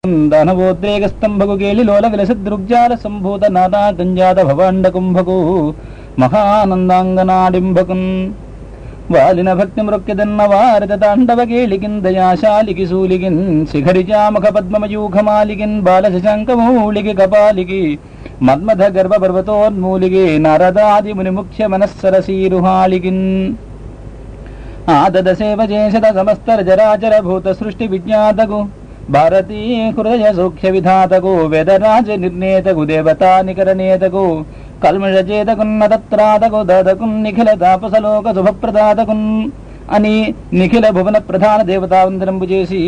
దానవోద్రేగస్తంభకు కేళిలోల విలసదృగ్జాల సంభూత నానా గంజాత భవాండకుంభకు మహానందాంగనాడింభకున్ వాలిన భక్తి మృక్యదన్న వారద తాండవ కేళికిన్ దయాశాలికి శూలికిన్ శిఖరిజాముఖ పద్మమయూఖమాలికిన్ బాలశశాంకమూలికి కపాలికి మన్మథ గర్భ పర్వతోన్మూలికి నారదాది ముని ముఖ్య మనస్సరసీరుహాళికిన్ ఆదద సేవ చేసద సమస్తర జరాచర భూత సృష్టి విజ్ఞాతకు భారతీ హృదయ సౌఖ్య విధాతకు వేదరాజ నిర్ణేతకు దేవతా నికరనేతకు కల్మషచేతకున్నతత్రాతకు దాతకున్ నిఖిల తాపసలోక శుభప్రదాతకున్ అని నిఖిల భువన ప్రధాన దేవతావందనంబు చేసి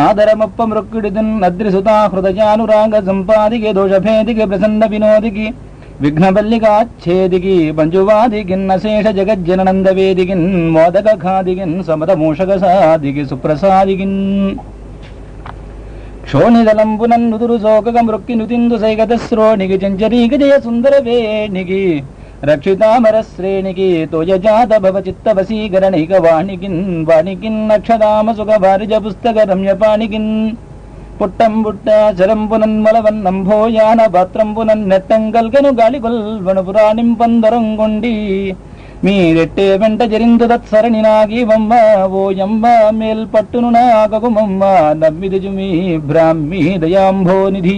ఆదరమప్ప మృక్కుడిదున్ అద్రిసుతా హృదయానురాగ సంపాదికి దోషభేదికి ప్రసన్న వినోదికి విఘ్నబల్లికాచ్ఛేదికి పంజువాదికిన్ అశేష జగజ్జననందవేదికిన్ మోదక ఖాదికిన్ సమత మూషక సాదికి సుప్రసాదికిన్ క్షోణిదలంబునన్నుదురు శోకగ మృక్కి నుతిందు సైగత శ్రోణికి చంచరీక జయ సుందర వేణికి రక్షితామర శ్రేణికి తోయజాత భవ చిత్త వశీకరణిక వాణికిన్ వాణికిన్ అక్షదామ సుఖ వారిజ పుస్తక రమ్యపాణికిన్ పుట్టంబుట్ట చరంపునన్మలవన్నంభోయాన పాత్రంపునన్ నెట్టంగల్గను గాలిగొల్వను పురాణింపందరంగొండి మీరెట్టే వెంట జరిందు తత్సరణి నాగీవమ్మ ఓయమ్మ మేల్పట్టును నాగగుమమ్మ నమ్మిదిజుమీ బ్రాహ్మీ దయాంభోనిధి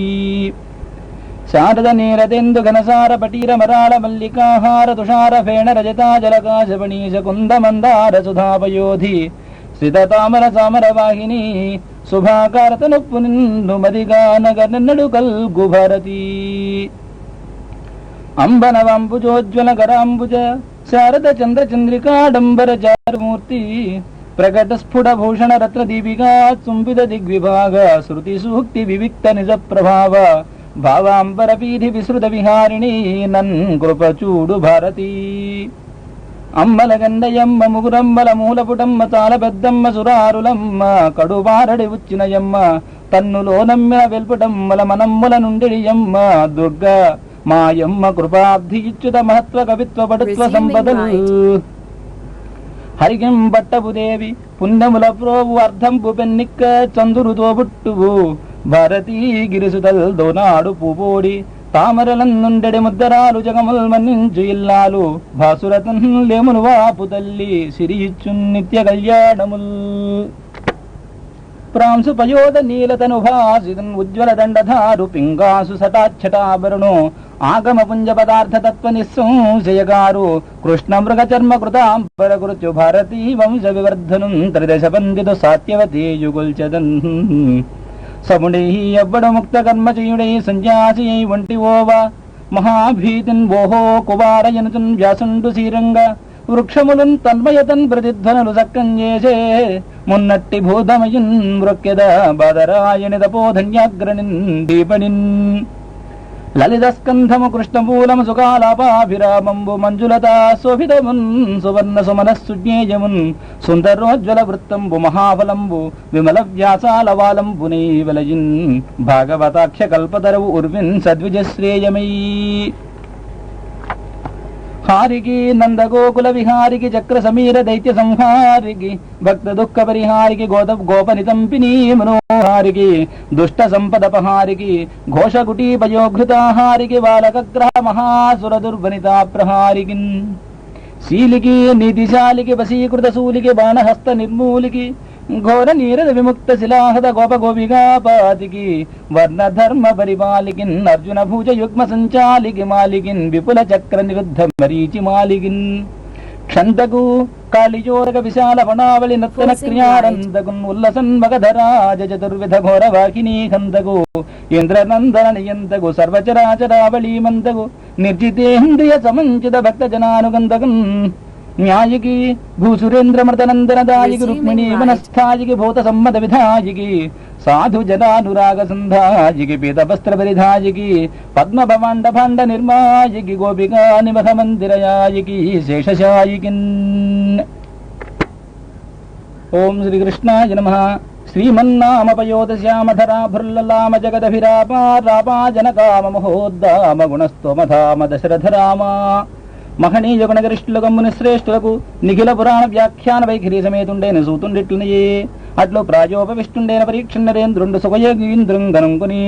శారద నీరదెందు ఘనసార పటీర మరాళ మల్లికాహార తుషార ఫేణ రజతా జలకాశపణీశ కుంద మందార సుధాపయోధి శ్రితతామర సామర వాహిని శుభాకారతనొప్పు నిన్ను మదిగానగనడు కల్గు భారతి అంబనవాంబుజోజ్వల కరాంబుజ శారద చంద్ర చంద్రికాడంబర చారుమూర్తి ప్రకట స్ఫుట భూషణ రత్న దీపికా చుంబిత దిగ్విభాగ శృతి సూక్తి వివిక్త నిజ ప్రభావ భావాంబర పీఠి విసృత విహారిణి నన్ కృపచూడు భారతి అమ్మల గండయమ్మ ముగురమ్మల మూలపుటమ్మ తాళ పెద్దమ్మ సురారులమ్మ కడుబారడి ఉచ్చినయమ్మ తన్నులో నమ్మిన వెల్పుటమ్మల మనమ్ముల నుండియమ్మ దుర్గా మాయమ్మ కృపాబ్ధి ఇచ్యుత మహత్వ కవిత్వ పటుత్వ సంపదలు హరికిం పట్టపుదేవి పుణ్యముల ప్రోవు అర్ధంపు పెన్నిక్క చందురుతో పుట్టువు భారతీ గిరిసుతల్ దోనాడు పూపోడి తామరలన్నుండెడి ముద్దరాలు జగముల్ మన్నించు ఇల్లాలు భాసురతన్ లేమును వాపు తల్లి సిరియిచ్చు నిత్య కళ్యాణముల్ ప్రాంసు పయోద నీలతను భాసిదన్ ఉజ్వల దండధారు పింగాసు సటాఛటాభరణు ఆగమ పుంజ పదార్థ తత్వ నిస్సంశయగారు కృష్ణ మృగ చర్మ కృతాంబర కృత్యు భారతీ వంశ వివర్ధను త్రిదశ పండితు సాత్యవతీ యుగుల్చదన్ సముడై అవ్వడు ముక్త కర్మచయుడై సంజాసియై వంటి ఓవా మహాభీతిన్ ఓహో కువారయనుతున్ వ్యాసుండు శ్రీరంగ వృక్షములున్ తన్మయతన్ ప్రతిధ్వనులు సక్కం చేసే మున్నట్టి భూతమయున్ మృక్యద బాదరాయణి తపోధన్యాగ్రణిన్ దీపనిన్ లలిత స్కంధము కృష్ణమూలము సుకాలాపాభిరామంబు మంజులత శోభితమున్ సువర్ణ సుమనస్సుజ్ఞేయమున్ సుందరోజ్వల వృత్తంబు మహాఫలంబు విమల వ్యాసాలవాలంబునై వెలజిన్ భాగవతాఖ్య కల్పతరవు ఉర్విన్ సద్విజశ్రేయమై హారికి నందగోకుల విహారికి చక్ర సమీర దైత్య సంహారికి భక్త దుఃఖ పరిహారికి గోపనితంపినీ మనోహారికి దుష్ట సంపదపహారికి ఘోషగుటీ పయోఘృతాహారికి బాలకగ్రహ మహాసుర దుర్వనితా ప్రహారికి శీలికి నీతిశాలికి వశీకృత శూలికి బాణహస్త నిర్మూలికి ఘోర నీరద విముక్త శిలాహద గోప గోపికాపాతికి వర్ణధర్మ పరిపాలికిన్ అర్జున భూజ యుగ్మ సంచాలికి మాలికిన్ విపుల చక్ర నిరుద్ధ మరీచి మాలికిన్ క్షంతకు కాళిజోరక విశాల వనావళి నర్తన క్రియానందకున్ ఉల్లసన్ మగధరాజ చతుర్విధ ఘోర వాహినీ హంతకు ఇంద్రనందన నియంతకు సర్వచరాచరావళీమంతకు నిర్జితేంద్రియ సమంచిత భక్త జనానుగంధకున్ న్యాయికి భూసురేంద్ర మృతనందనదాయికి రుక్మిణీ వనస్థాయికి భూత సమ్మత విధాయికి సాధు జనానురాగ సంధాయికి పీతవస్త్ర పరిధాయికి పద్మ భవాండ భాండ నిర్మాయికి గోపికా నివహ మందిరయాయికి శేషశాయికి. ఓం శ్రీకృష్ణాయ నమః. శ్రీమన్నామపయోదశ్యామధరాభృల్లలామ జగదభిరాపారాపాజనకామ మహోద్దామ గుణస్తోమధామ దశరథరామ మహనీయ గుణగరిష్ఠులకు ముని శ్రేష్ఠులకు నిఖిల పురాణ వ్యాఖ్యాన వైఖరి సమేతుండైన సూతుండిట్లునయే అట్లు ప్రాయోపవిష్టుండైన పరీక్ష నరేంద్రుండు సుఖయోగీంద్రం గనుంకుని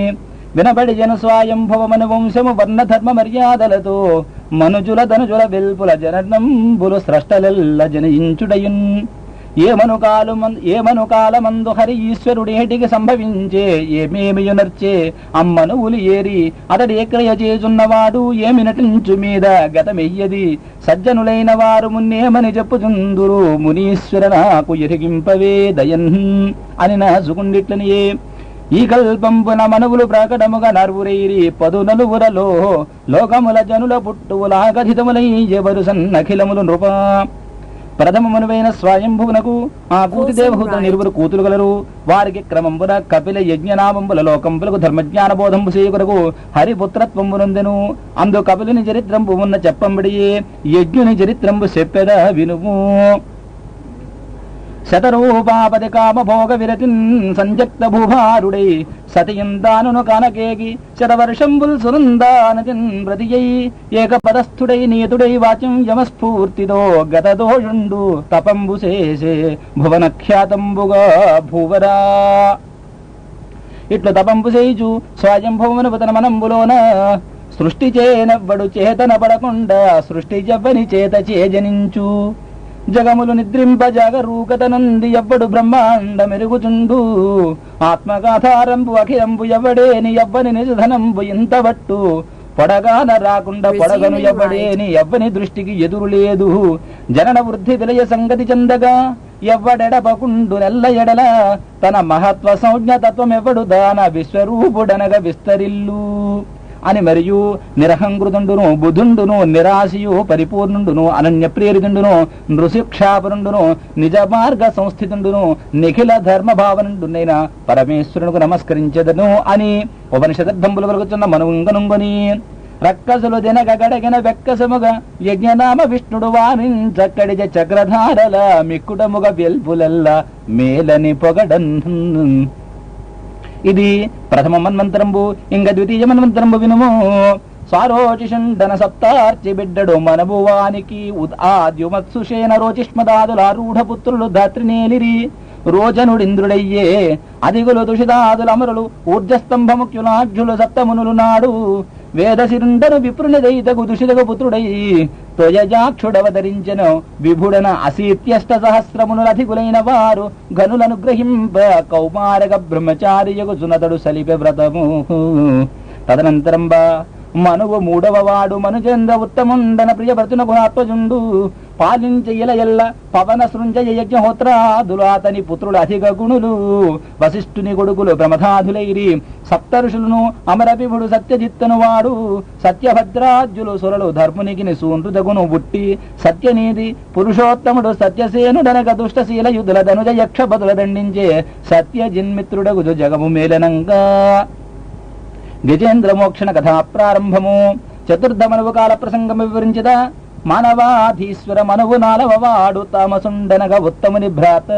వినబడి జన స్వాయంభవమను వంశము వర్ణ ధర్మ మర్యాదలతో మనుజుల ధనుజుల వెల్పుల జననంబులు స్రష్టలెల్ల జనయించుడయున్ ఏమను కాలమందు హరి ఈశ్వరుడేటికి సంభవించే ఏమేమియునర్చే అమ్మనువులు ఏరి అతడి క్రియ చేచున్నవాడు ఏమి నటించు మీద గతమెయ్యది సజ్జనులైన వారు మున్నేమని చెప్పుచుందురు మునీశ్వర నాకు ఎరిగింపవే దయన్ అని నా సుకుండిట్లనియే ఈ కల్పంపున మనువులు ప్రకటముగా నర్వురైరి పదు నలువురలో లోకముల జనుల పుట్టువులాగధితములై ఎవరు సన్నఖిలములు నృప ప్రథమమునువైన స్వయంభువునకు ఆ కూతి దేవహూతులు నిరువురు కూతులు గలరు. వారికి క్రమంబున కపిల యజ్ఞనామంబుల లోకంబులకు ధర్మజ్ఞాన బోధంబు సేయకులకు హరిపుత్రత్వంబునందెను. అందు కపిలుని చరిత్రంబు ఉన్న చెప్పంబడియే యజ్ఞుని చరిత్రంబు చెప్పెద వినుము. శతరూపాపతి కామభోగ విరతిన్ సంజక్త భూభారుడై సతియందానును కానకేగి శతవర్షంబుల్ సునందానతిన్ ప్రతియై ఏకపదస్థుడై నీతుడై వాచ్యం యమస్ఫూర్తితో గతదోషుండు తపంబు చేసే భువనఖ్యాతంబుగా భూవరా. ఇట్లు తపంబు చేయుచు స్వయంభవమును తన మనంబులోన సృష్టి చేనవ్వడు చేతన పడకుండా సృష్టి జవ్వని చేత చేజనించు. జగములు నిద్రింప జాగరూకతనంది ఎవ్వడు బ్రహ్మాండ మెరుగుచుండు. ఆత్మగాధారంబు అఖిలంబు ఎవ్వడేని ఎవ్వని నిజధనంబు ఇంతబట్టు పొడగాన రాకుండా పొడగను ఎవ్వడేని ఎవ్వని దృష్టికి ఎదురు లేదు. జనన వృద్ధి విలయ సంగతి చెందగా ఎవ్వడెడపకుండు నెల్ల ఎడల తన మహత్వ సంజ్ఞతత్వం ఎవ్వడు దాన విశ్వరూపుడనగా విస్తరిల్లు అని మరియు నిరహంకృతుండును బుధుండును నిరాశయు పరిపూర్ణుండును అనన్య ప్రేరితుండును నృశిక్షాపరుండును నిజ మార్గ సంస్థితుండును నిఖిల ధర్మభావనుండునైన పరమేశ్వరునికి నమస్కరించదను అని ఉపనిషదర్థంబులు కలుగుతున్న మనుంగనుంగని రక్కసులు దినగ గడగిన వెక్కసముగా యజ్ఞనామ విష్ణుడు వారించక్కడిజ చక్రధారల మిక్కుటముగ వెల్పులెల్ల మేలని పొగడన్. ఇది ప్రథమ మన్వంతరంబు. ఇంక ద్వితీయ మన్వంతరంబు వినుము. సారోచిషండన సప్తార్చి బిడ్డడు మనబువానికి ఆద్యుమత్సుషేన రోచిష్మదాదులారూఢ పుత్రులు ధాత్రినేలిరి. రోజనుడింద్రుడయ్యే అదిగులు దుషిదాదుల అమరులు ఊర్జస్తంభముఖ్యులాఢ్యులు సప్తమునులు నాడు వేదశిరుండను విప్రునిదైతగు దుషితగు పుత్రుడై తోయజాక్షుడవతరించెను విభుడన అశీత్యష్ట సహస్రమునులధికులైన వారు గనులను గ్రహింప కౌమారక బ్రహ్మచారియగు సునతడు సలిపె వ్రతము. తదనంతరంబా మనువు మూడవ వాడు మనుజేంద్ర ఉత్తముండన ప్రియవ్రతునకు ఆత్మజుండు పాలించ ఇల ఎల్ల పవన సృంజయ యజ్ఞహోత్రాదులు అతని పుత్రులు అధిక గుణులు. వశిష్ఠుని కొడుకులు ప్రమథాధులైరి సప్తఋషులను అమరపిభుడు సత్యజిత్తను వాడు సత్యభద్రాజ్యులు సురలు ధర్మునికి సూనృతగును బుట్టి సత్యనీతి పురుషోత్తముడు సత్యసేనుడనక దుష్టశీల యుధుల ధనుజ యక్ష బదుల దండించే సత్యజిన్మిత్రుడగు జగము మేలనంగా. గజేంద్ర మోక్షణ కథా ప్రారంభము. చతుర్థ మనువు కాల ప్రసంగము వివరించద. మానవాధీశ్వర మనువు నాలవవాడు తామసుండనగా ఉత్తముని భ్రాత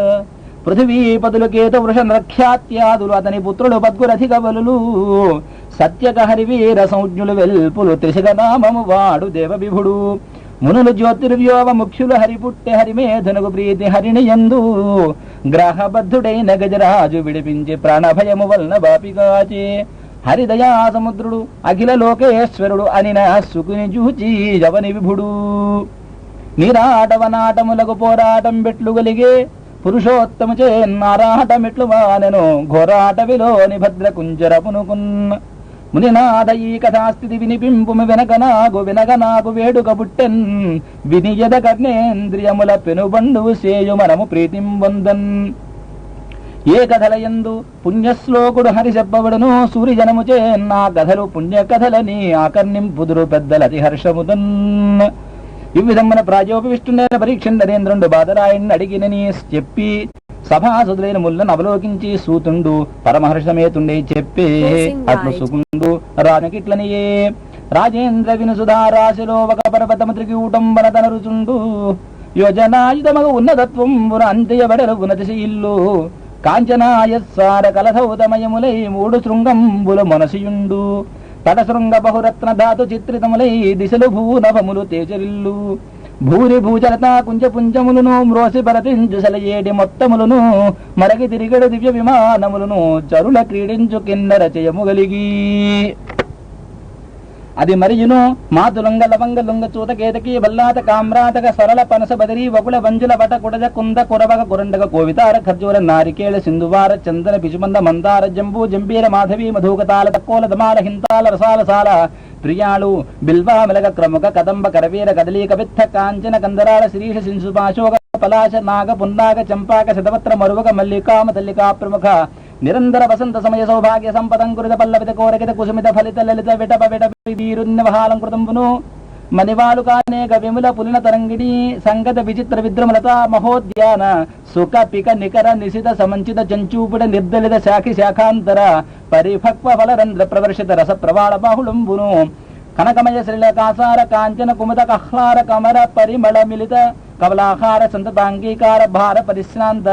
పృథివీపదులు కేతు వృష నఖ్యాత్యాదులు అతని పుత్రులు పద్గురధిక బలులు సత్యక హరివీర సంజ్ఞులు వెల్పులు త్రిశిగ నామము వాడు దేవవిభుడు. మునులు జ్యోతిర్వ్యోవ ముఖ్యులు హరిపుట్టె హరిమేధనుగు ప్రీతి హరిని యందు గ్రహబద్ధుడైన గజరాజు విడిపించి ప్రాణభయము వలన బాపిగాచే హరిదయా సముద్రుడు అఖిల లోకేశ్వరుడు అని నా సుకుని చూచి జవని విభుడు. నిరాటవనాటములకు పోరాటం బెట్లు గలిగే పురుషోత్తముచే నారాటమెట్లు వానెను ఘోరాటవిలోని భద్ర కుంజరపునుకున్న. మునినాథ ఈ కథాస్థితి వినిపింపుము వినగనాగు వేడుక పుట్టెన్ వినియద కర్ణేంద్రియముల పెనుబండు సేయు మనము ప్రీతిం వందన్. ఏ కథలయందు పుణ్యశ్లోకుడు హరి చెప్పబడును సూర్యజనముచే నా కథలు పుణ్య కథలని ఆకర్ణింపుదురు పెద్దలతి హర్షముదన్. ఈ విధమున ప్రాజోపవిష్టుడైన పరీక్ష నరేంద్రుండు బాదరాయణ్ణి అడిగినని చెప్పి సభాసుదులైన ముళ్ళను అవలోకించి సూతుండు పరమహర్షమేతుండే చెప్పే అట్లు సుకుండు రాజకిట్లనియే. రాజేంద్ర వినుసుధారాశిలో ఒక పర్వతము త్రికూటంబన తనరుచుండు యోజనాయుధమగు ఉన్నతత్వం అంత్యబడలు ఉన్నతిశీల్లు కాంచనాయస్సార కలధౌతమయములై మూడు శృంగంబులు మనసియుండు తటశృంగ బహురత్న ధాతు చిత్రితములై దిశలు భూనభములు తేజరిల్లు భూరి భూజలత కుంజ పుంజములను మ్రోసి భరతించు సెలయేడి మొత్తములను మరగి తిరిగడు దివ్య విమానములను చరుల క్రీడించు కిన్నర చేయముగలిగి అది మరియును మాతులంగ లవంగ లుంగ చూత కేతకి బల్లాత కామ్రాతక సరళ పనస బదిరి వకుల వంజుల వట కుడజ కుంద కురవగ కురండగ కోవితార ఖర్జూర నారికేళ సింధువార చందన పిచుమంద మందార జంబూ జంబీర మాధవి మధుకతాల తక్కోల దమాల హింతాల రసాల సాల ప్రియాళు బిల్వా మెలగ క్రముక కదంబ కరవీర కదలీక విత్థ కాంచన కందరాల శిరీష శింసుపాశోక పలాశ నాగ పున్నాగ చంపాక శతపత్ర మరువక మల్లికామ తల్లికా ప్రముఖ నిరంతర వసంత సమయ సౌభాగ్య సంపదంకురిత పల్లవిత కోరకిత కుసుమిత ఫలిత లలిత విటప వీరున్యవహాలంకృతంబును మణివాలు కానేక విముల పులిన తరంగిణి సంగత విచిత్ర విద్రమలత మహోద్యాన సుఖ పిక నికర నిశిత సమంచిత చంచూపుడ నిర్దలిత శాఖి శాఖాంతర పరిపక్వ ఫలరంధ్ర ప్రవర్షిత రస ప్రవాళ బాహుళంబును కనకమయ శ్రీలకాసార కాంచన కుముద కహ్లార కమర పరిమళ మిలిత కమలాహార సంతతాంగీకార భార పరిశ్రాంత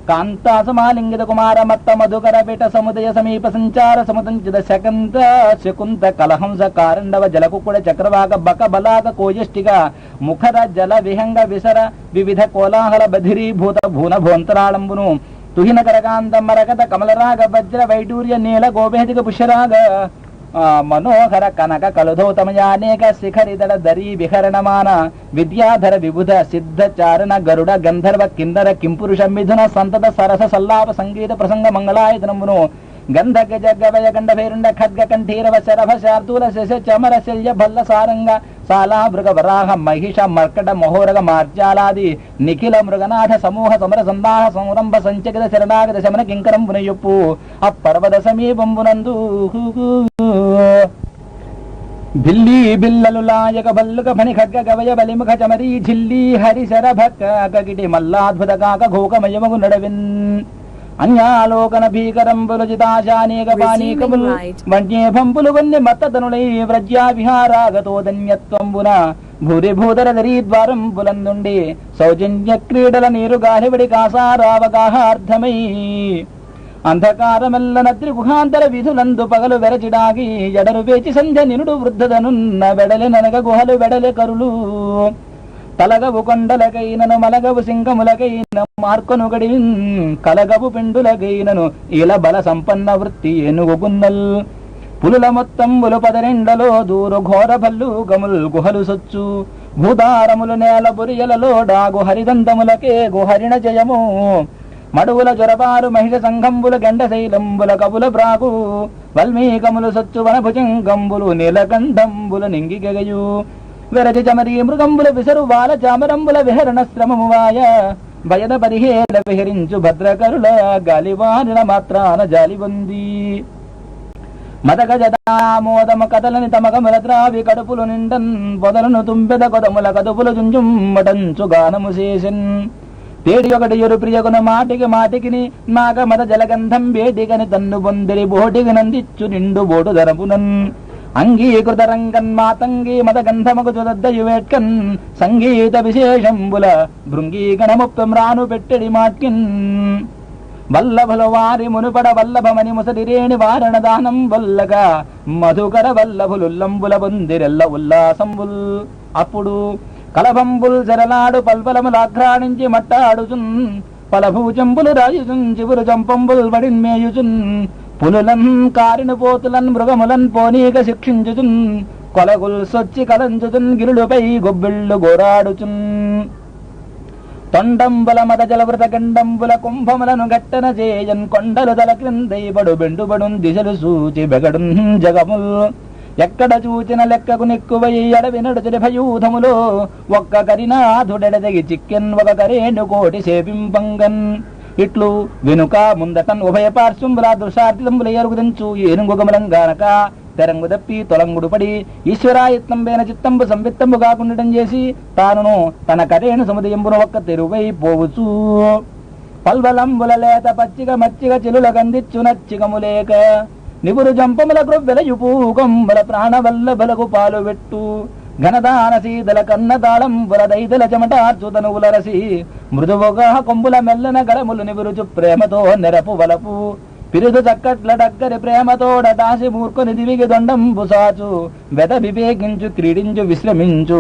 కాంతా సమాలింగిత కుమార మత్త మధుకర విట సముదయ సమీప సంచార సముదంచిత శకంత శకుంత కలహంస కారండవ జలకుకుడ చక్రవాక బక బలాక కోయష్టిక ముఖర జల విహంగ విసర వివిధ కోలాహల బధిరీభూత భూన భోంతరాళంబును తుహిన కరకాంత మరకత కమలరాగ వజ్ర వైడూర్య నీల గోభేదిక పుష్యరాగ మనోహర కనక కలుధౌతమయానేక శిఖరిదళ దరీ విహరణమాన విద్యాధర విబుధ సిద్ధ చారణ గరుడ గంధర్వ కిన్నర కింపురుష మిథున సంతత సరస సల్లాప సంగీత ప్రసంగ మంగళాయతనమును గంధ గజ గవయ గండ భైరుండ ఖడ్గ కంఠీరవ శరభ శార్దూల శశ చమర శల్య భల్ల సారంగ సాలా మృగ వరాహ మహిష మర్కట మహోరగ మార్జాలాది నిఖిల మృగనాథ సమూహ సమర సందాహ సంరంభ సంచకిత శరణాగత శమన కింకరంబున యొప్పు అప్పర్వద సమీపంబునందు భిల్లీ బిల్లలు లాయక భల్లుక ఫణి ఖడ్గ గవయ బలిముఖ చమరీ ఝిల్లీ హరి శరభక్క కగిటి మల్లాద్భుత కాక ఘోకమయమగు నడవిన్ అన్యాలోకన భీకరంబులు జితాశానేక పానీకములు వన్యేభంపులు వన్య మత్తతనులై వ్రజ్యా విహారాగతోదన్యత్వంబున భూరి భూధర దరీద్వారం బులందుండి సౌజన్య క్రీడల నీరు గాలిబడి కాసారావగాహార్థమై అంధకారమెల్ల నద్రి గుహాంతర విధులందు పగలు వెరచిడాగి ఎడరు వేచి సంధ్య నినుడు వృద్ధదనున్న వెడలె ననగ గుహలు వెడలె కరులు తలగవు కొండలకైనను మలగవు సింగములకైన మార్కొను గడివిన్ కలగవు పిండులకైనను ఇల బల సంపన్న వృత్తి ఏనుగున్నల్ పులుల మొత్తంబులు పదరెండలో దూరు ఘోర భల్లు గముల్ గుహలు సొచ్చు భూదారములు నేల బురియలలో డాగు హరిదంతములకే గుహరిణ జయము మడువుల జొరబారు మహిళ సంఘంబుల గండ శైలంబుల కబుల ప్రాగు వల్మీకములు సొచ్చు వనభుజంగంబులు నీలకంఠంబుల నింగిగయు వెరజ చమరీ మృగంబుల విసరు వాల చామరంబుల విహరణ శ్రమము వాయ భయద పరిహేల విహరించు భద్రకరుల గాలివానిల మాత్రాన జాలిబంది మదగజదామోదమ కదలని తమగముల ద్రావి కడుపులు నిండన్ పొదలను తుంపెద కొదముల కదుపులు జుంజుమ్మటంచు గానము చేసెన్ తేడి ఒకటి ఎరు ప్రియకున మాటికి మాటికిని నాగ మద జలగంధం వేడిగని తన్ను బొందిరి బోటికి నందిచ్చు నిండు బోటు ధరపునన్ అంగీకృత రంగన్ మాతంగి మద గంధమకు చుదద్దయువేట్కన్ సంగీత విశేషంబుల భృంగీగణముప్తం రాను పెట్టెడి మాట్కిన్ వల్లభుల వారి మునుపడ వల్లభమని ముసడిరేణి వారణ దానం వల్లక మధుకర వల్లభులుల్లంబుల బొందిరెల్ల ఉల్లాసంబుల్ అప్పుడు కలభంబుల్ జరలాడు పల్పలములాఘ్రాణించి మట్టాడుచున్ పలభూజంబులు రాయుచున్ చివురు జంపంబుల్ వడిన్మేయుచున్ పులులన్ కారిన పోతులన్ మృగములన్ పోనీక శిక్షించుచున్ కొలగుల్ సొచ్చి కలంచుచున్ గిరుడుపై గొబ్బిళ్ళు గోరాడుచున్ తొండంబుల మద జలవృత గండంబుల కుంభములను గట్టన చేయన్ కొండలు తల క్రిందైబడు బెండుబడున్ దిశలు సూచి బెగడున్ జగముల్ ఎక్కడ చూచిన లెక్కకు నెక్కువై అడవి నడుచుడి భయూధములో ఒక్క కరినాథుడెడదగి చిక్కెన్ ఒక కరేణు కోటి సేపింపంగన్ ఇట్లు వెనుక ముందటన్ ఉభయ పార్శ్వంబుల దృశార్థితంబుల ఎరుగుదంచు ఏనుగుగమలంగానక తెరంగు దప్పి తొలంగుడు పడి ఈశ్వరాయత్నంబైన చిత్తంబు సంవిత్తంబు కాకుండటం చేసి తానును తన కరేణు సముదయంబును ఒక్క తెరువై పోవచ్చు పల్వలంబుల లేత పచ్చిక మచ్చిక చెలుల గందిచ్చు నచ్చికములేక నివురు జంపముల క్రొవ్వెల యుపూకంబల ప్రాణవల్లభలకు పాలు పెట్టు ఘనదాన సీదల కన్నదాళంబుల దైదల చెమటార్చుతనువుల రసి మృదువుగా కొంబుల మెల్లన గరములు నివురుచు ప్రేమతో నెరపు వలపు పిరుదు చక్కట్ల డక్కరి ప్రేమతోడ టాసి మూర్ఖుని దివిగి దొండంబు సాచు వెద వివేకించు క్రీడించు విశ్రమించు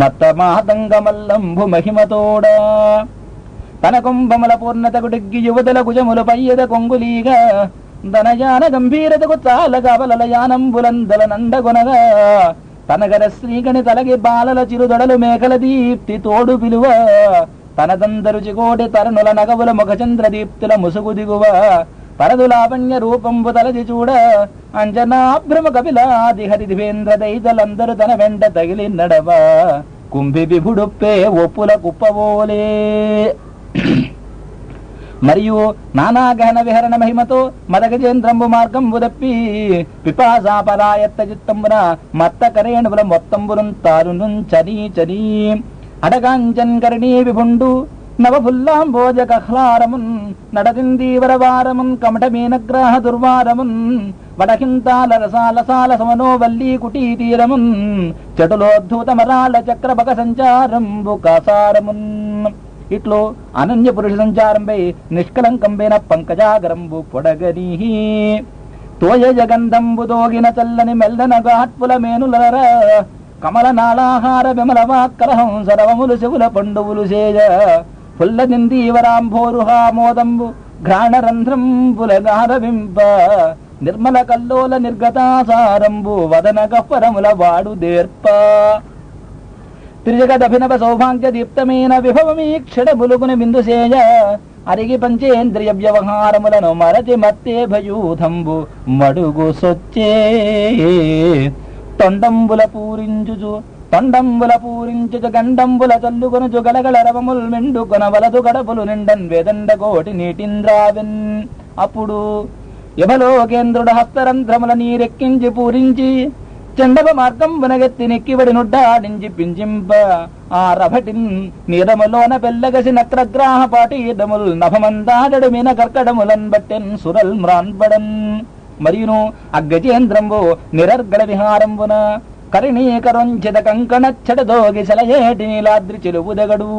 మత్త మాతంగమల్లంబు మహిమతోడ తన కుంభముల పూర్ణతకు డిగ్గి యువతల కుజములు పయ్యద కొంగులీగా ధనయాన గంభీరతకు చాల కవలల యానంబులందల నండగొనగా తనగర శ్రీగణి తలగి బాలల చిరుదొడలు మేకల దీప్తి తోడు పిలువ తనదందరు చికోటి తరుణుల నగవుల ముఖచంద్ర దీప్తుల ముసుగు దిగువ పరదు లావణ్య రూపంబు తలది చూడ అంజనాభ్రమ కపిలాది హరి దివేంద్ర దైతలందరూ తన వెంట తగిలి నడవ కుంభి విభుడుప్పే ఒప్పుల కుప్పవోలే. మరియు నానాగహన విహరణ మహిమతో మదగజేంద్రంబు మార్గంబు దప్పి పిపాసాపరాయత్త చిత్తంబున మత్త కరేణువుల మొత్తంబును తారును చనీ చనీ అడగాంచన్ కరణీ విభుండు నవఫుల్లాంబోజ కహ్లారమున్ నడదిందీవరవారమున్ కమఠమీనగ్రహ దుర్వారమున్ వడకింతాల రసాలసాల సమనోవల్లీ కుటీతీరమున్ చటులోద్ధూతమరాళ చక్రబక సంచారంబు కాసారమున్. ఇట్లో అనన్య పురుష సంచారంపై నిష్కలంకంబైన పంకజాగరంబు పొడగని తోయ జగంధంబు దోగిన చల్లని మెల్లన ఘాట్పుల మేనులర కమల నాళాహార విమల వాక్కరహం సరవములు శివుల పండువులు సేజ ఫుల్లదిందీవరాంభోరుహామోదంబు ఘ్రాణరంధ్రంబుల గారవింప నిర్మల కల్లోల నిర్గతాసారంబు వదన గహ్వరముల వాడు దేర్ప త్రిజగదభినవ సౌభాగ్య దీప్తమైన విభవమీక్షణ బులుగుని బిందుసేయ అరిగి పంచేంద్రియ వ్యవహారములను మరచి మత్తే భయూధంబు మడుగు సొచ్చే తొండంబుల పూరించుచు గండంబుల చల్లుకొనుచు గలగల రవముల్ మెండుకొన వలదు గడపులు నిండన్ వేదండ కోటి నీటింద్రావిన్. అప్పుడు యభలోకేంద్రుడు హస్తరంధ్రముల నీరెక్కించి పూరించి చండవ మార్గం వనగెత్తి నెక్కిబడి నుడ్డాడించి పింజింప ఆ రభటిన్ నీరములోన పెల్లగసి నక్రగ్రాహ పాటీడముల్ నభమందాడడు మీన కర్కడములన్ బట్టెన్ సురల్ మ్రాన్బడన్. మరియును అగ్గజేంద్రంబు నిరర్గళ విహారంబున కరిణీకరుంచిత కంకణచ్చడదోగి శలయేటి నీలాద్రి చెలువుదగడు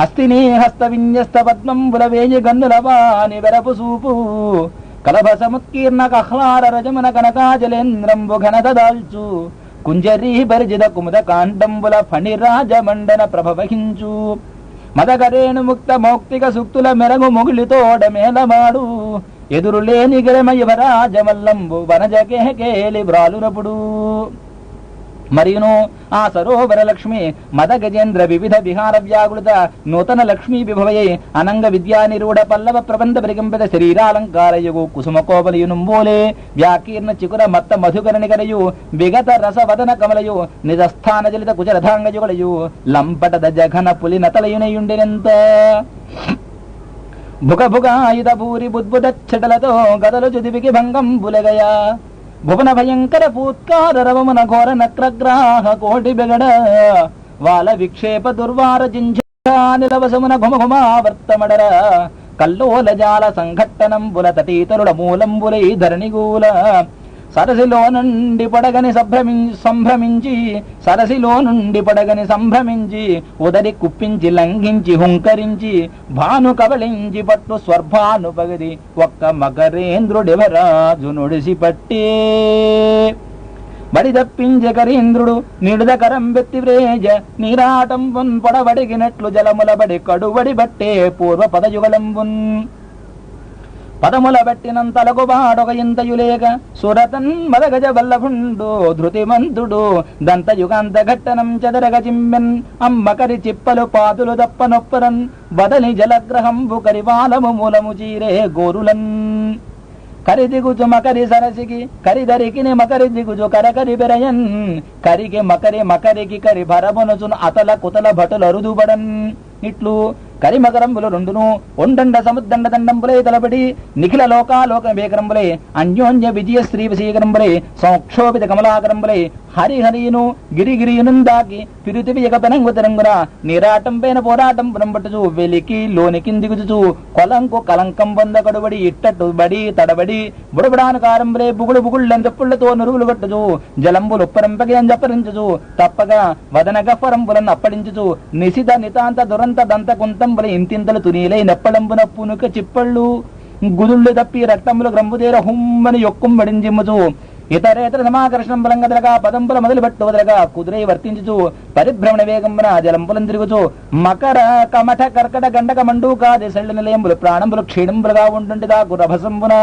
హస్తినీ హస్త విన్యస్త పద్మంబుల వేయి గన్నుల వాని వెరపు సూపు కలభ సముత్కీర్ణ కహ్లార రజమున కనకాజలేంద్రంబు ఘనత దాల్చు కుంజరీ బర్జిద కుముద కాండంబుల ఫణిరాజమండన ప్రభవహించు మదగరేణు ముక్త మౌక్తిక సుక్తుల మెరగు మొగిలితోడ మేలమాడు ఎదురులేని గిరమయువరాజమల్లంబు వనజకేలి బ్రాలునపుడు. మరియును ఆ సరోవర లక్ష్మి మద గజేంద్ర వివిధ విహార వ్యాగుళత నూతన లక్ష్మీ విభవయే అనంగ విద్యా నిరూఢ పల్లవ ప్రబంధ పరికంపిత శరీరాలంకారయుగు కుసుమకోపలయునుంబోలే వ్యాకీర్ణ చికుర మత్త మధుకరణికరయు విగత రసవదన కమలయు నిజస్థాన జలిత కుచరథాంగయుగలయు లంపటద జఘన పులి నతలయునయుండినెంత భుగభుగాయుధ భూరి బుద్బుదచ్చటలతో గదలు చుదివికి భంగం బులగయా భువన భయంకర పూత్కార రవమున ఘోర నక్రగ్రాహ కోటి బెగడ వాల విక్షేప దుర్వార జింఝానిలవసమున ఘుమఘుమావర్తమడర కల్లోల జాల సంఘట్టనంబుల తటీతరుల మూలంబులై ధరణిగూల సరసిలో నుండి పడగని సంభ్రమించి ఉదరి కుప్పించి లంఘించి హుంకరించి భాను కబళించి పట్టు స్వర్భాను పగది ఒక్క మకరేంద్రుడెవరాజు నుడిసి పట్టే బడి తప్పించే కరీంద్రుడు నిడుద కరం వెత్తి వ్రేజ నీరాటంబున్ పొడబడిగినట్లు జలములబడి కడుబడి బట్టే పూర్వ పదయుగలంబున్ పదముల బట్టినంతలకు బాడొక ఇంతయులేక సురతన్ మదగజ వల్లభుండు ధృతిమంతుడు దంతయుగాంత ఘట్టనం చదరగ చింబెన్ అమ్మకరి చిప్పలు పాదులు దప్ప నొప్పరన్ బదలి జలగ్రహంబు కరివాలము మూలము చీరే గోరులన్ కరిదిగుజు మకరి సరసికి కరిదరికిని మకరి దిగుజు కరకరి బెరయన్ కరికి మకరికి కరి భరమునుచును అతల కుతల భటుల రుదుబడన్. ఇట్లు కరిమకరంబులు రెండును ఒండండ సముద్దండ దండంబులై తలబడి నిఖిల లోకాలోక వేకరంబులై అన్యోన్య విజయ శ్రీ వశీకరంబులై సంక్షోభిత కమలాకరంబులై హరిహరియును గిరిగిరియునుందాకి పిరుతివి ఎగపెనంగు తెరంగున నీరాటం పైన పోరాటం పునంబట్టుచు వెలికి లోనికింది దిగుచుచు కొలంకు కలంకం పొంద కడుబడి ఇట్టట్టు బడి తడబడి బుడబడాను కారంబులై బుగుడు బుగుళ్ళెంతపుళ్లతో నురువులు కట్టుచు జలంబులు ఉప్పరంపగి జపరించుచు తప్పగా వదన గఫరంబులను అప్పడించుచు నిశిత నితాంత దురంత దంత కుంతంబుల ఇంతింతలు తునీలై నెప్పళంబున పునుక చిప్పళ్ళు గుదుళ్ళు తప్పి రక్తములు గ్రంబుదేర హుమ్మని యొక్కుంబడింజిమ్ముచు ఇతరేతర సమాకర్షణం బలంగదలగా పదంపుల మొదలుపెట్టు వదలగా కుదురై వర్తించుచు పరిభ్రమణ వేగంబున జలంపులం తిరుగుచు మకర కమఠ కర్కట గండక మండూకా దిశళ్ళ నిలయంబులు ప్రాణంబులు క్షీణంబులుగా ఉంటుంటిదా గురభసంబున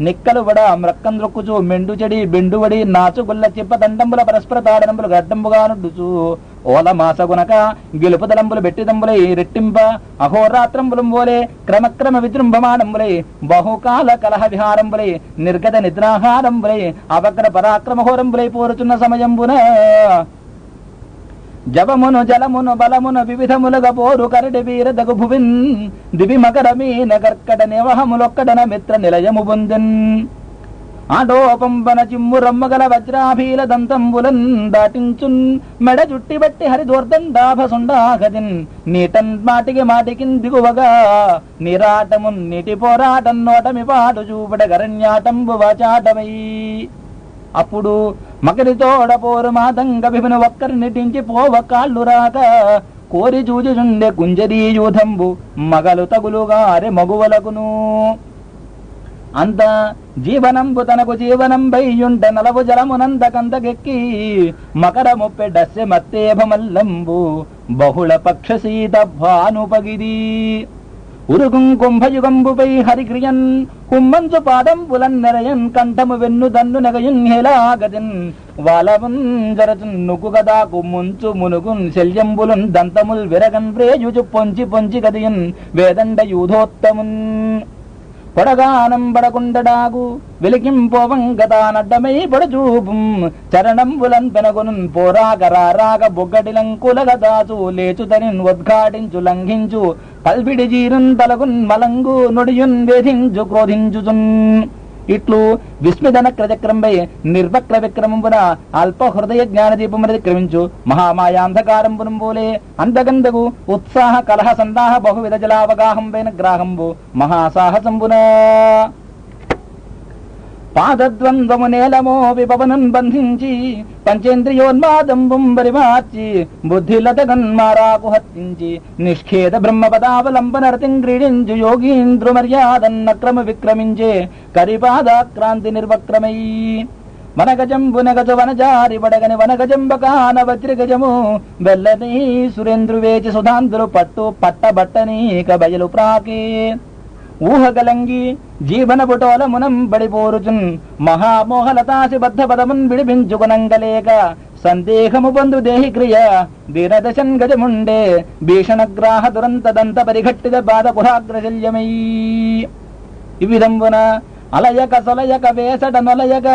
నిక్కలు వడ మ్రక్కం ద్రొక్కుచు మెండు చెడి బెండువడి నాచు గుల్ల చిప్ప దండంబుల పరస్పర తాడనంబులు గడ్డంబుగా నుండుచు ఓల మాసగునక గెలుపుదలంబులు బెట్టిదంబులై రెట్టింప అహోరాత్రంబులం పోలే క్రమక్రమ విజృంభమానంబులై బహుకాల కలహ విహారంబులై నిర్గత నిద్రాహారంబులై అవగ్ర పరాక్రమహోరంబులై పోరుచున్న సమయంబున జవమును జలమును బలమును వివిధములుగా పోరు కరడి వీరదగు భువిన్ దివి మకరమీన కర్కట నివహములొక్కడన మిత్ర నిలయము పొందెన్ ఆటోపంబన చిమ్ము రమ్మగల వజ్రాభీల దంతంబులన్ దాటించున్ మెడ జుట్టి బట్టి హరిదోర్దండాభసుండాగదిన్ నీటన్ మాటికి మాటికిన్ దిగువగా నిరాటమున్ నీటి పోరాటం నోటమి పాటు చూపడ గరణ్యాటంబు వాచాటమై అప్పుడు మకరితోడ పోరు మాతంగ విభిన ఒక్కరి నిటించి పోవ కాళ్ళు రాక కోరి చూచుచుండె కుంజరీ యూధంబు మగలు తగులుగారె మగువలకును అంత జీవనంబు తనకు జీవనంబైయుంట నలవు జలమునంత కందకెక్కి మకర ముప్పెడస్సె మత్తేభమల్లంబు బహుళ పక్షసీత భానుపగిది ఉరుగుం కుంభయుగంబుపై హరిక్రియన్ కుమ్మంచు పాదంబులన్ నెరయన్ కంఠము వెన్ను దన్ను నెగయున్ హేలాగతిన్ వాలమున్ జరచున్ నుకు గదా కుమ్ముంచు మునుగున్ శల్యంబులున్ దంతముల్ విరగన్ ప్రేయుచు పొంచి పొంచి గదియున్ వేదండ యూధోత్తమున్ పొడగానం బడకుండడాగు వెలికింపోవంగతానడ్డమై పడచూపుం చరణంబులన్ పెనగొనున్ పోరాగరారాగ బొగ్గటిలంకులగ దాచు లేచుతనిన్ ఉద్ఘాటించు లంఘించు పల్పిడి జీరున్ తలగున్ మలంగు నుడియున్ వేధించు క్రోధించుచున్ ఇట్లు విస్మిదన క్రచక్రంపై నిర్వక్ర విక్రమంబున అల్ప హృదయ జ్ఞానదీపమది క్రమించు మహామాయాంధకారంబునం పోలే అంతగందగు ఉత్సాహ కలహ సందాహ బహువిధ జలావగాహంపైన గ్రాహంబు మహాసాహసంబున పాదద్వంద్వము నేలమో విపవనం బంధించి పంచేంద్రియోన్మాదంబుం పరిమార్చి బుద్ధిలతగన్మారాకు హత్తించి నిష్ఖేద బ్రహ్మపదావలంబనరతిం క్రీడించు యోగీంద్రు మర్యాదన్నక్రమ విక్రమించే కరిపాదాక్రాంతి నిర్వక్రమై వనగజంబు నగజ వనజారి వడగని వనగజంబకాన వజ్రగజము వెల్లని సురేంద్రువేచి సుధాంధ్రులు పట్టు పట్టబట్టనీక బయలు ప్రాకే ఊహగలంగి జీవన పుటోల మునం బడిపోరుచున్ మహామోహలతాసి బద్ధ పదమున్ విడిపించుకునంగలేక సందేహము బంధు దేహి క్రియ దీనదశన్ గజముండే భీషణగ్రాహ దురంత దంత పరిఘట్టిత బాధ కుహాగ్రశల్యమై ఈ విధంబున అలయక సొలయక వేసట నొలయక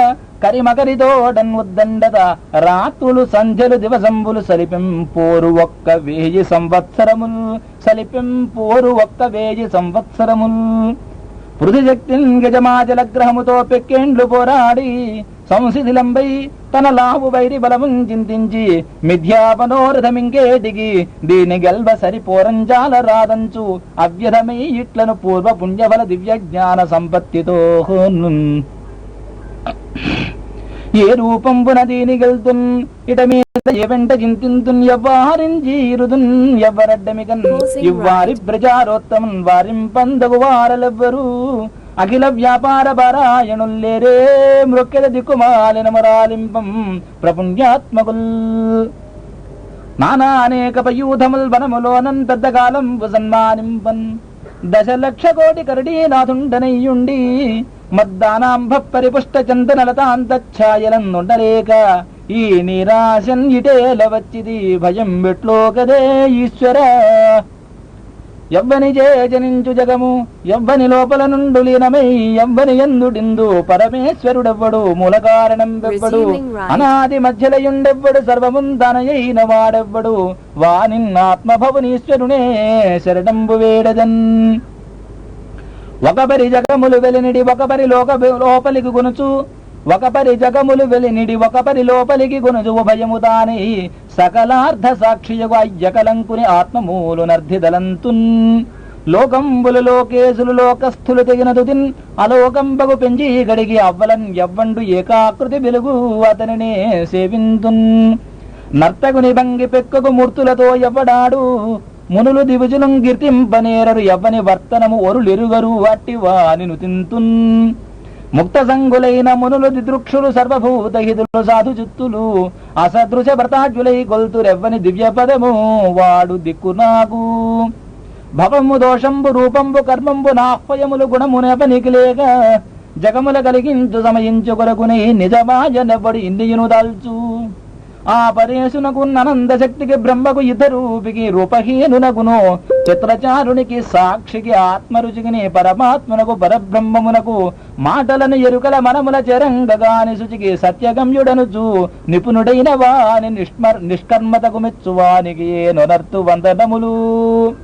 కరిమకరితోడన్ ఉద్దండత రాత్రులు సంధ్యలు దివసంబులు సలిపిం పోరు ఒక్క 1000 సంవత్సరముల్ సలిపిం పోరు ఒక్క 1000 సంవత్సరముల్ పృథుశక్తిన్ గజమాజలగ్రహముతో పెక్కేండ్లు పోరాడి సంశిథిలంబై తన లావు వైరి బలమున్ చింతించి మిథ్యాపనోరథమింకేటికి దీని గెల్వ సరిపోరంజాల రాదంచు అవ్యధమై ఇట్లను పూర్వ పుణ్యఫల దివ్య జ్ఞాన సంపత్తితో ఏ రూపంబున దీని గెల్తున్ ఇట మీద వెంట చింతింతున్ ఎవ్వారింజీరుదున్ ఎవ్వరడ్డమికన్ ఇవ్వారి ప్రజారోత్తమన్ వారింపందగు వారలెవ్వరు అఖిల వ్యాపార పారాయణుల్లేరే మృక్కెద దిక్కుమాలిన మరాలింపం ప్రపుణ్యాత్మకుల్ నానా అనేక పయూధముల్ వనములోనం పెద్దకాలం సన్మానింపన్ 10,00,000,000 కరడీనాథుండనయ్యుండి మద్దానాంభ పరిపుష్ట చందనలతాంతఛాయలందుండలేక ఈ నిరాశన్ ఇటేల వచ్చిది భయం వెట్లో కదే ఈశ్వర ఎవ్వని జనించు జగము ఎవ్వని లోపల నుండు లీనమై ఎవ్వని ఎందుడిందు పరమేశ్వరుడెవ్వడు మూల కారణం వెవ్వడు అనాది మధ్యలయుండెవ్వడు సర్వమున్ తనయైన వాడెవ్వడు వానిన్నాత్మభవునీశ్వరునే శరణంబు వేడదన్ ఒకపరి జగములు వెలినిడి ఒకపరి లోపలికి గునుచు ఒకపరి జగములు వెలినిడి ఒకపరి లోపలికి గునుచు ఉభయము తాని సకలార్థ సాక్షియగు అయ్యకలంకుని ఆత్మమూలు నర్ధిదలంతున్ లోకంబులు లోకేశులు లోకస్థులు తెగినదుతిన్ అలోకంబగు పెంచి గడిగి అవ్వలన్ ఎవ్వండు ఏకాకృతి వెలుగు అతనినే సేవింతున్ నర్తగుని భంగి పెక్కగు మూర్తులతో ఎవ్వడాడు మునులు దివిజులం కీర్తింపనేరరు ఎవ్వని వర్తనము ఒరులెరుగరు అట్టి వానిను తింతున్ ముక్త సంగులైన మునులు దిదృక్షులు సర్వభూత హితులు సాధు చిత్తులు అసదృశ వ్రతాజ్యులై కొల్తురెవ్వని దివ్య పదము వాడు దిక్కు నాకు భవము దోషంబు రూపంబు కర్మంబు నాహ్వయములు గుణమునెవనికి లేక జగముల కలిగించు సమయించు కొరకుని నిజమాయనెవ్వడు ఇంద్రియును దాల్చు ఆ పరేశునకు అనంద శక్తికి బ్రహ్మకు ఇతరూపికి రూపహీనునకును చిత్రచారునికి సాక్షికి ఆత్మరుచికిని పరమాత్మనకు పరబ్రహ్మమునకు మాటలను ఎరుకల మనముల చెరంగగాని శుచికి సత్యగమ్యుడనుచు నిపుణుడైన వాని నిష్కర్మతకు మెచ్చువానికి నొనర్తు వందనములు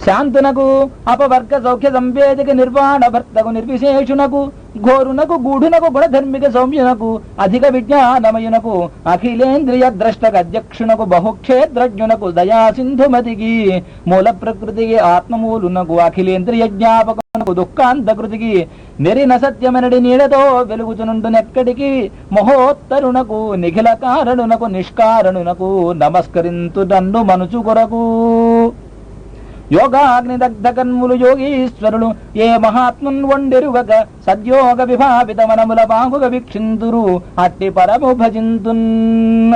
శాంతునకు అపవర్గ సౌఖ్య సంవేదిక నిర్వాణ భర్తకు నిర్విశేషునకు ఘోరునకు గూఢునకు గుణధర్మిక సౌమ్యునకు అధిక విజ్ఞానమయునకు అఖిలేంద్రియ ద్రష్టక అధ్యక్షునకు బహుక్షేత్రజ్ఞునకు దయాసింధుమతికి మూల ప్రకృతికి ఆత్మమూలునకు అఖిలేంద్రియ జ్ఞాపకునకు దుఃఖాంతకృతికి నెరిన సత్యమనడి నీడతో వెలుగుచునుండునెక్కడికి మహోత్తరునకు నిఖిల కారణునకు నిష్కారణునకు నమస్కరింతు నన్ను మనుచు కొరకు యోగాగ్నిదగ్ధ కన్ములు యోగీశ్వరులు ఏ మహాత్మున్ వండెరుగక సద్యోగ విభావిత మనముల బాహుగ వీక్షింతురు అట్టి పరము భజింతున్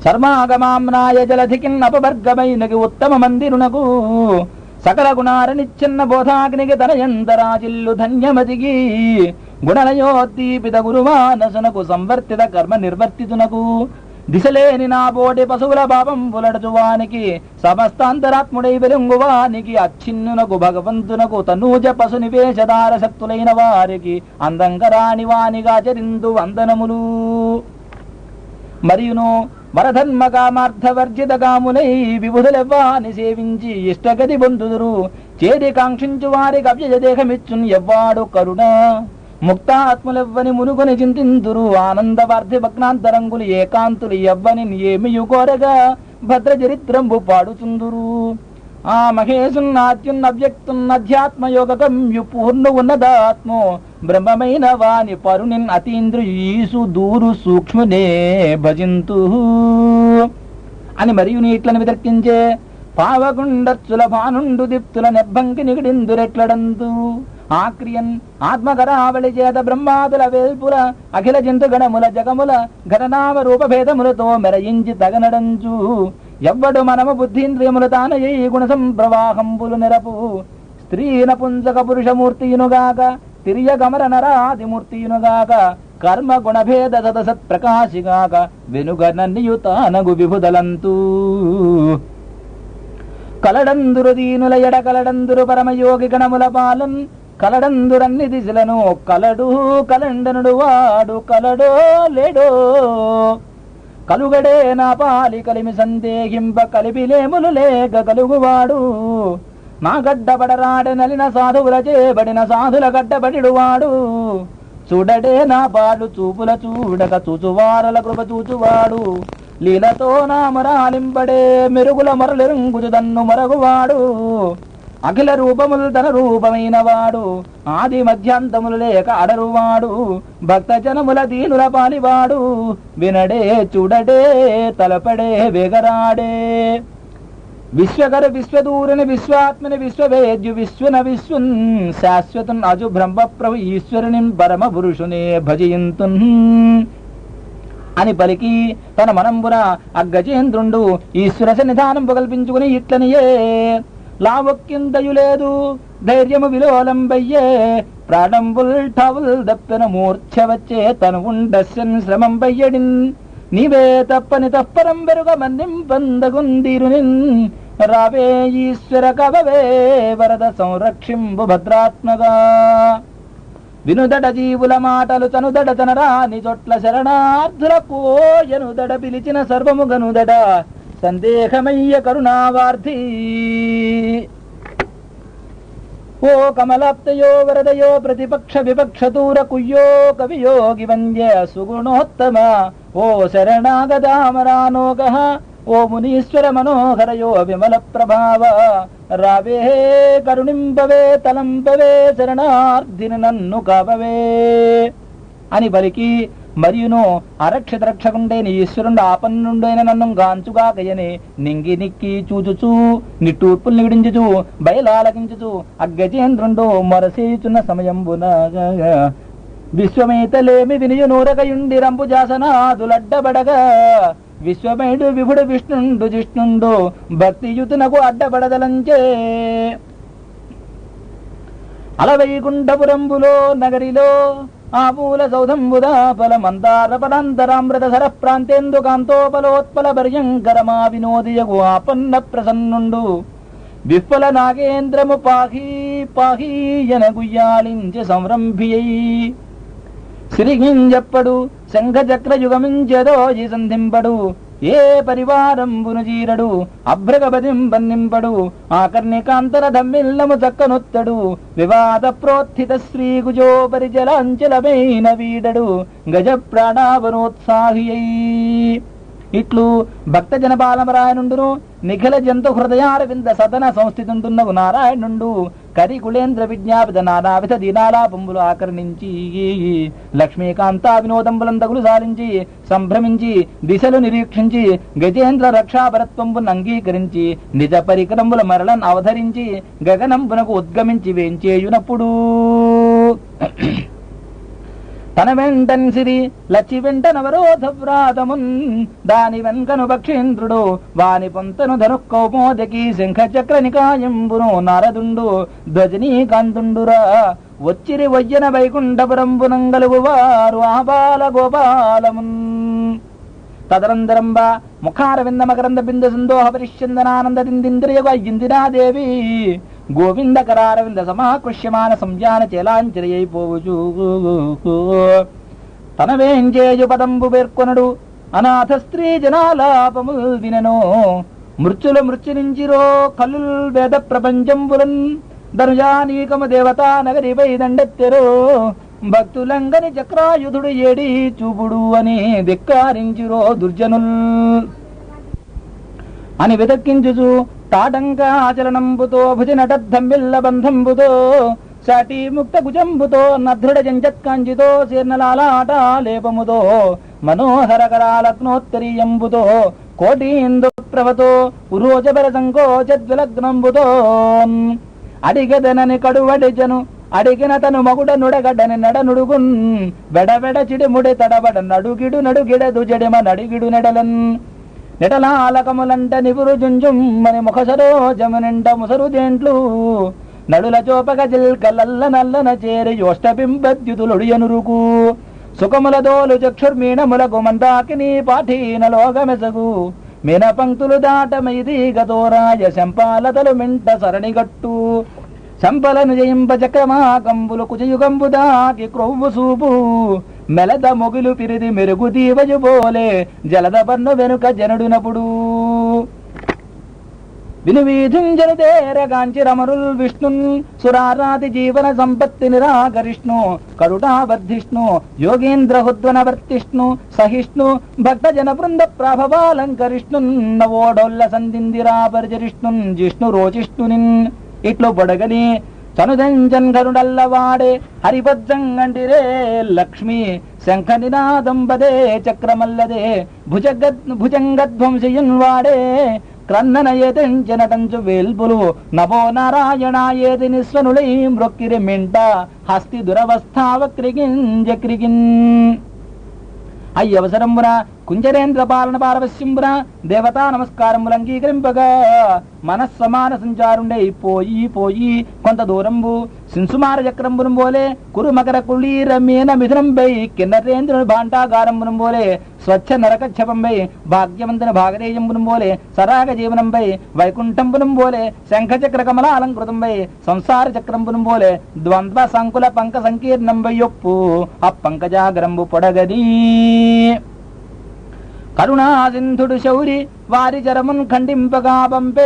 శర్మాగమామ్నాయ జలధికిన్ అపవర్గమైనకి ఉత్తమ మందిరునకు సకల గుణారనిచ్చిన బోధాగ్నికి తనయంతరాజిల్లు ధన్యమతికి గుణలయోద్దీపిత గురుమానసునకు సంవర్తిత కర్మ నిర్వర్తితునకు దిశలేని నా బోటి పశువుల పాపం పులడుచువానికి సమస్తాంతరాత్ముడై వెలుంగువానికి అచ్చిన్నునకు భగవంతునకు తనూజ పశు నివేశదార శక్తులైన వారికి అందంగరాని వానిగా చరిందు వందనములు మరియును వరధర్మ కామార్థవర్జిత కాములై విబుధులెవ్వాని సేవించి ఇష్టగతి పొందుదురు చేరి కాంక్షించు వారికి అవ్యయ దేహమిచ్చున్ ఎవ్వాడు కరుణ ముక్తాత్ములెవ్వని మునుకొని చింతింతురు ఆనందవార్ధి భగ్నాంతరంగులు ఏకాంతులు ఎవ్వని ఏమియు కోరగా భద్ర చరిత్రంబు పాడుచుందురు ఆ మహేశున్నాత్యున్నవ్యక్తున్నధ్యాత్మయోగకమ్యు పూర్ణ ఉన్నదాత్మో బ్రహ్మమైన వాని పరునిన్ అతీంద్రియుసు దూరు సూక్ష్మునే భజింతు అని మరియు ఇట్లను వితర్కించే పావగుండచ్చుల భానుండు దిప్తుల నెబ్బంకి నిగడిందురెట్లడంతు ఆక్రియన్ ఆత్మకరావళి చేత బ్రహ్మాదుల వేల్పుల అఖిల జంతుగణముల జగముల ఘటనామ రూపభేదములతో మెరయించి తగనడంచు ఎవ్వడు మనము బుద్ధీంద్రియములు తానయ్యి గుణ సంప్రవాహంబులు నెరపు స్త్రీ నపుంసక పురుషమూర్తియునుగాక తిరియగమర నరాదిమూర్తియునుగాక కర్మ గుణభేద సదసత్ ప్రకాశిగాక వెనుగ నన్నియుతానగు విభుదలంతూ కలడందురు దీనుల ఎడ కలడందురు పరమయోగి గణముల పాలన్ కలడందురన్ని దిశలను కలడు కలండనుడు వాడు కలడో లేడో కలుగడే నా పాలి కలిమి సందేహింప కలిపిలేములు లేక కలుగువాడు నా గడ్డబడరాడ నలిన సాధువుల చేబడిన సాధుల గడ్డబడిడువాడు చూడడే నా పాడు చూపుల చూడక చూచువారల కృప చూచువాడు లీలతో నా మరాలింపడే మెరుగుల మరలెరుంగుచు దన్ను మరగువాడు అఖిల రూపములు తన రూపమైన వాడు ఆది మధ్యాంతములు లేక అడరువాడు భక్త జనముల దీనుల పాలివాడు వినడే చూడడే తలపడే వేగరాడే విశ్వకర విశ్వదూరిని విశ్వాత్మని విశ్వవేద్యు విశ్వన విశ్వన్ శాశ్వతన్ అజు బ్రహ్మ ప్రభు ఈశ్వరుని పరమ పురుషునే భజయింతున్ అని పలికి తన మనంబున అగ్గజేంద్రుండు ఈశ్వర సన్నిధానం కల్పించుకుని ఇట్లనియే లావక్కింతయు లేదు ధైర్యము విలోలంబయ్యే ప్రాణంబుల్ ఠవుల్ దప్పెన మూర్ఛ వచ్చే తను ఉండస్యన్ శ్రమం బయ్యడిన్ నీవే తప్పని తప్పరం వెరుగ మన్నింపందగుందిరునిన్ రావే ఈశ్వర కవవే వరద సంరక్షింబు భద్రాత్మగా వినుదడ జీవుల మాటలు తనుదడ తనరాని చోట్ల శరణార్థుల కోయనుదడ పిలిచిన సర్వముగనుదడ సందేహమయ్య కరుణావార్థి ఓ కమలాప్తయో వరదయో ప్రతిపక్ష విపక్ష దూర కుయ్యో కవియోగి వంద్య సుగుణోత్తమ ఓ శరణాగదామరానోగ ఓ మునీశ్వర మనోహరయో విమల ప్రభావ రావే కరుణింపవే తలంపవే శరణార్థిని నన్ను కావవే అని పలికి మరియును అరక్షిత రక్షకుండైన ఈశ్వరుండు ఆపన్నుండైన నన్ను గాంచుగాకయని నింగి నిక్కి చూచుచూ నిట్టూర్పులు నివిడించుచు బయలాలకించుచు అగ్గజేంద్రుండు మొరసేయుచున్న సమయంబున విశ్వమేతలేమి వినియు నూరకయుండి రంపు జాసనాదులడ్డబడగా విశ్వమేడు విభుడు విష్ణుండు జిష్ణుండు భక్తియుతునకు అడ్డబడదలంచే అలవైకుంఠపురంబులో నగరిలో ఆపూల సౌధంబుదా ఫల మందార పదాంతరామృత సర ప్రాంతేందు కాంతోపలోత్పల భర్యంకరమా వినోదియగు ఆపన్న ప్రసన్నుండు విఫల నాగేంద్రము పాహీ పాహీయన గుయ్యాలించి సంరంభియై సిరిగింజప్పడు శంఖ చక్ర యుగమించెదో ఈ సంధింపడు ఏ పరివారంబును జీరడు అభ్రగపదింపన్నింపడు ఆకర్ణికాంతర ధమ్మిల్లము చక్కనొత్తడు వివాద ప్రోత్థిత శ్రీగుజో పరిజలాంచలమైన వీడడు గజ ప్రాణావనోత్సాహియై ఇట్లు భక్త జనపాలమరాయనుండును నిఖిల జంతు హృదయారవింద సదన సంస్థితుంటున్నవు నారాయణుండు కరికుళేంద్ర విజ్ఞాపిత నానావిధ దీనాలాపంబులు ఆకర్ణించి లక్ష్మీకాంతా వినోదంబులంతగులు సాధించి సంభ్రమించి దిశలు నిరీక్షించి గజేంద్ర రక్షాపరత్వంబును అంగీకరించి నిజ పరికరంబుల మరలను అవధరించి గగనంబునకు ఉద్గమించి వేంచేయునప్పుడు తన వెంటన్ సిరి లచ్చి వెంట నవరోధ వ్రాతమున్ దాని వెంకను భక్షేంద్రుడు వాని పొంతను ధనుకౌమోదకి శంఖ చక్ర నికాయంబును నారదుండు ధ్వజనీకాంతుండురా వచ్చిరి వయ్యన వైకుంఠపురంబునంగలుగు వారు ఆబాల గోపాలమున్ తదనంతరంబ ముఖారవింద మకరంద బిందు సందోహ పరిశ్చందనానంద దిందింద్రియగు అయ్యిందినాదేవి గోవిందకరారవింద సమాకృష్యమాన సంజాన చేలాంచరయైపోవుచు తన వేంచేయు పదంబు పేర్కొనడు అనాథ స్త్రీ జనాలాపము వినను మృత్యుల మృత్యునించిరో కల్లుల్ వేద ప్రపంచంబులన్ ధనుజానీకము దేవతా నగరిపై దండెత్తెరో భక్తులంగని చక్రాయుధుడు ఏడి చూపుడు అని ధిక్కారించిరో దుర్జనుల్ అని వెదక్కించుచు తాటంకాచలనంబుతో భుజనటద్ధంబిల్ల బంధంబుతో సాటి ముక్త భుజంబుతో నదృఢ జంజత్కాంజితో శీర్ణలాలాట లేపముతో మనోహరకరాలగ్నోత్తరీయంబుతో కోటీందు ప్రభతో ఉరోజబర సంకోచద్విలగ్నంబుతో అడిగదనని కడువడిజను అడిగిన తను మగుడ నుడగడ్డని నడనుడుగున్ బెడబెడ చిడిముడి తడబడ నడుగిడు నడుగిడదు జడిమ నడిగిడు నెడలన్ నెటలాలకములంట నిపురు జుంజుమ్మని ముఖ సరోజమునింట ముసరు దేంట్లు నడుల చోపక జిల్కలల్ల నల్లన చేరి యోష్టబింబద్యుతులుడియనురుకు సుఖముల దోలు చక్షుర్మీణములకు మందాకిని పాఠీనలోగమెసగు మీన పంక్తులు దాటమైది గతోరాయ శంపాలతలు మింట సరణిగట్టు శంపలను జయింప చక్రమాకంబులు కుచయుగంబు దాకి క్రొవ్వు సూపు మెలద మొగులు పిరిది మెరుగు దీవజు పోలే జలద పన్ను వెనుక జనుడునప్పుడు వినువీధుంజనుదేరగాంచి రమరుల్ విష్ణున్ సురారాతి జీవన సంపత్తి నిరాకరిష్ణు కరుణావర్ధిష్ణు యోగేంద్ర హుద్వనవర్తిష్ణు సహిష్ణు భక్త జన బృంద ప్రభవాలంకరిష్ణున్ నవోడోల్ల సంధిందిరాపరిచరిష్ణున్ జిష్ణు రోచిష్ణునిన్ ఇట్లు పొడగని చనుదంజన్ గరుడల్లవాడే హరిభద్రంగంటిరే లక్ష్మి శంఖ నినాదంబదే చక్రమల్లదే భుజంగధ్వంసయున్ వాడే క్రన్ననయేతించనటంచు వేల్పులు నమో నారాయణాయేతి నిస్వనులై మ్రొక్కిరి మింట హస్తి దురవస్థావక్రిగిన్ అయ్యవసరంబున కుంజరేంద్ర పాలన పారవశ్యంబున దేవతా నమస్కారములు అంగీకరింపగా మనస్సమాన సంచారుండై పోయి పోయి కొంత దూరంబు శింసుమార చక్రంబునం పోలే కురు మకర కుళీరమీన మిథునంపై కిన్నరేంద్రుని భాంటాగారంబునం పోలే స్వచ్ఛ నరకచ్చపంపై భాగ్యవంతుని భాగరేయంబునం పోలే సరాగ జీవనంపై వైకుంఠంబునం పోలే శంఖచక్ర కమలాలంకృతంపై సంసార చక్రంబునం పోలే ద్వంద్వ సంకుల పంక సంకీర్ణంపై యొప్పు అప్పంకజాగరంబు పొడగది కరుణా సింధుడు శౌరి వారి జరమున్ ఖండింపగా పంపే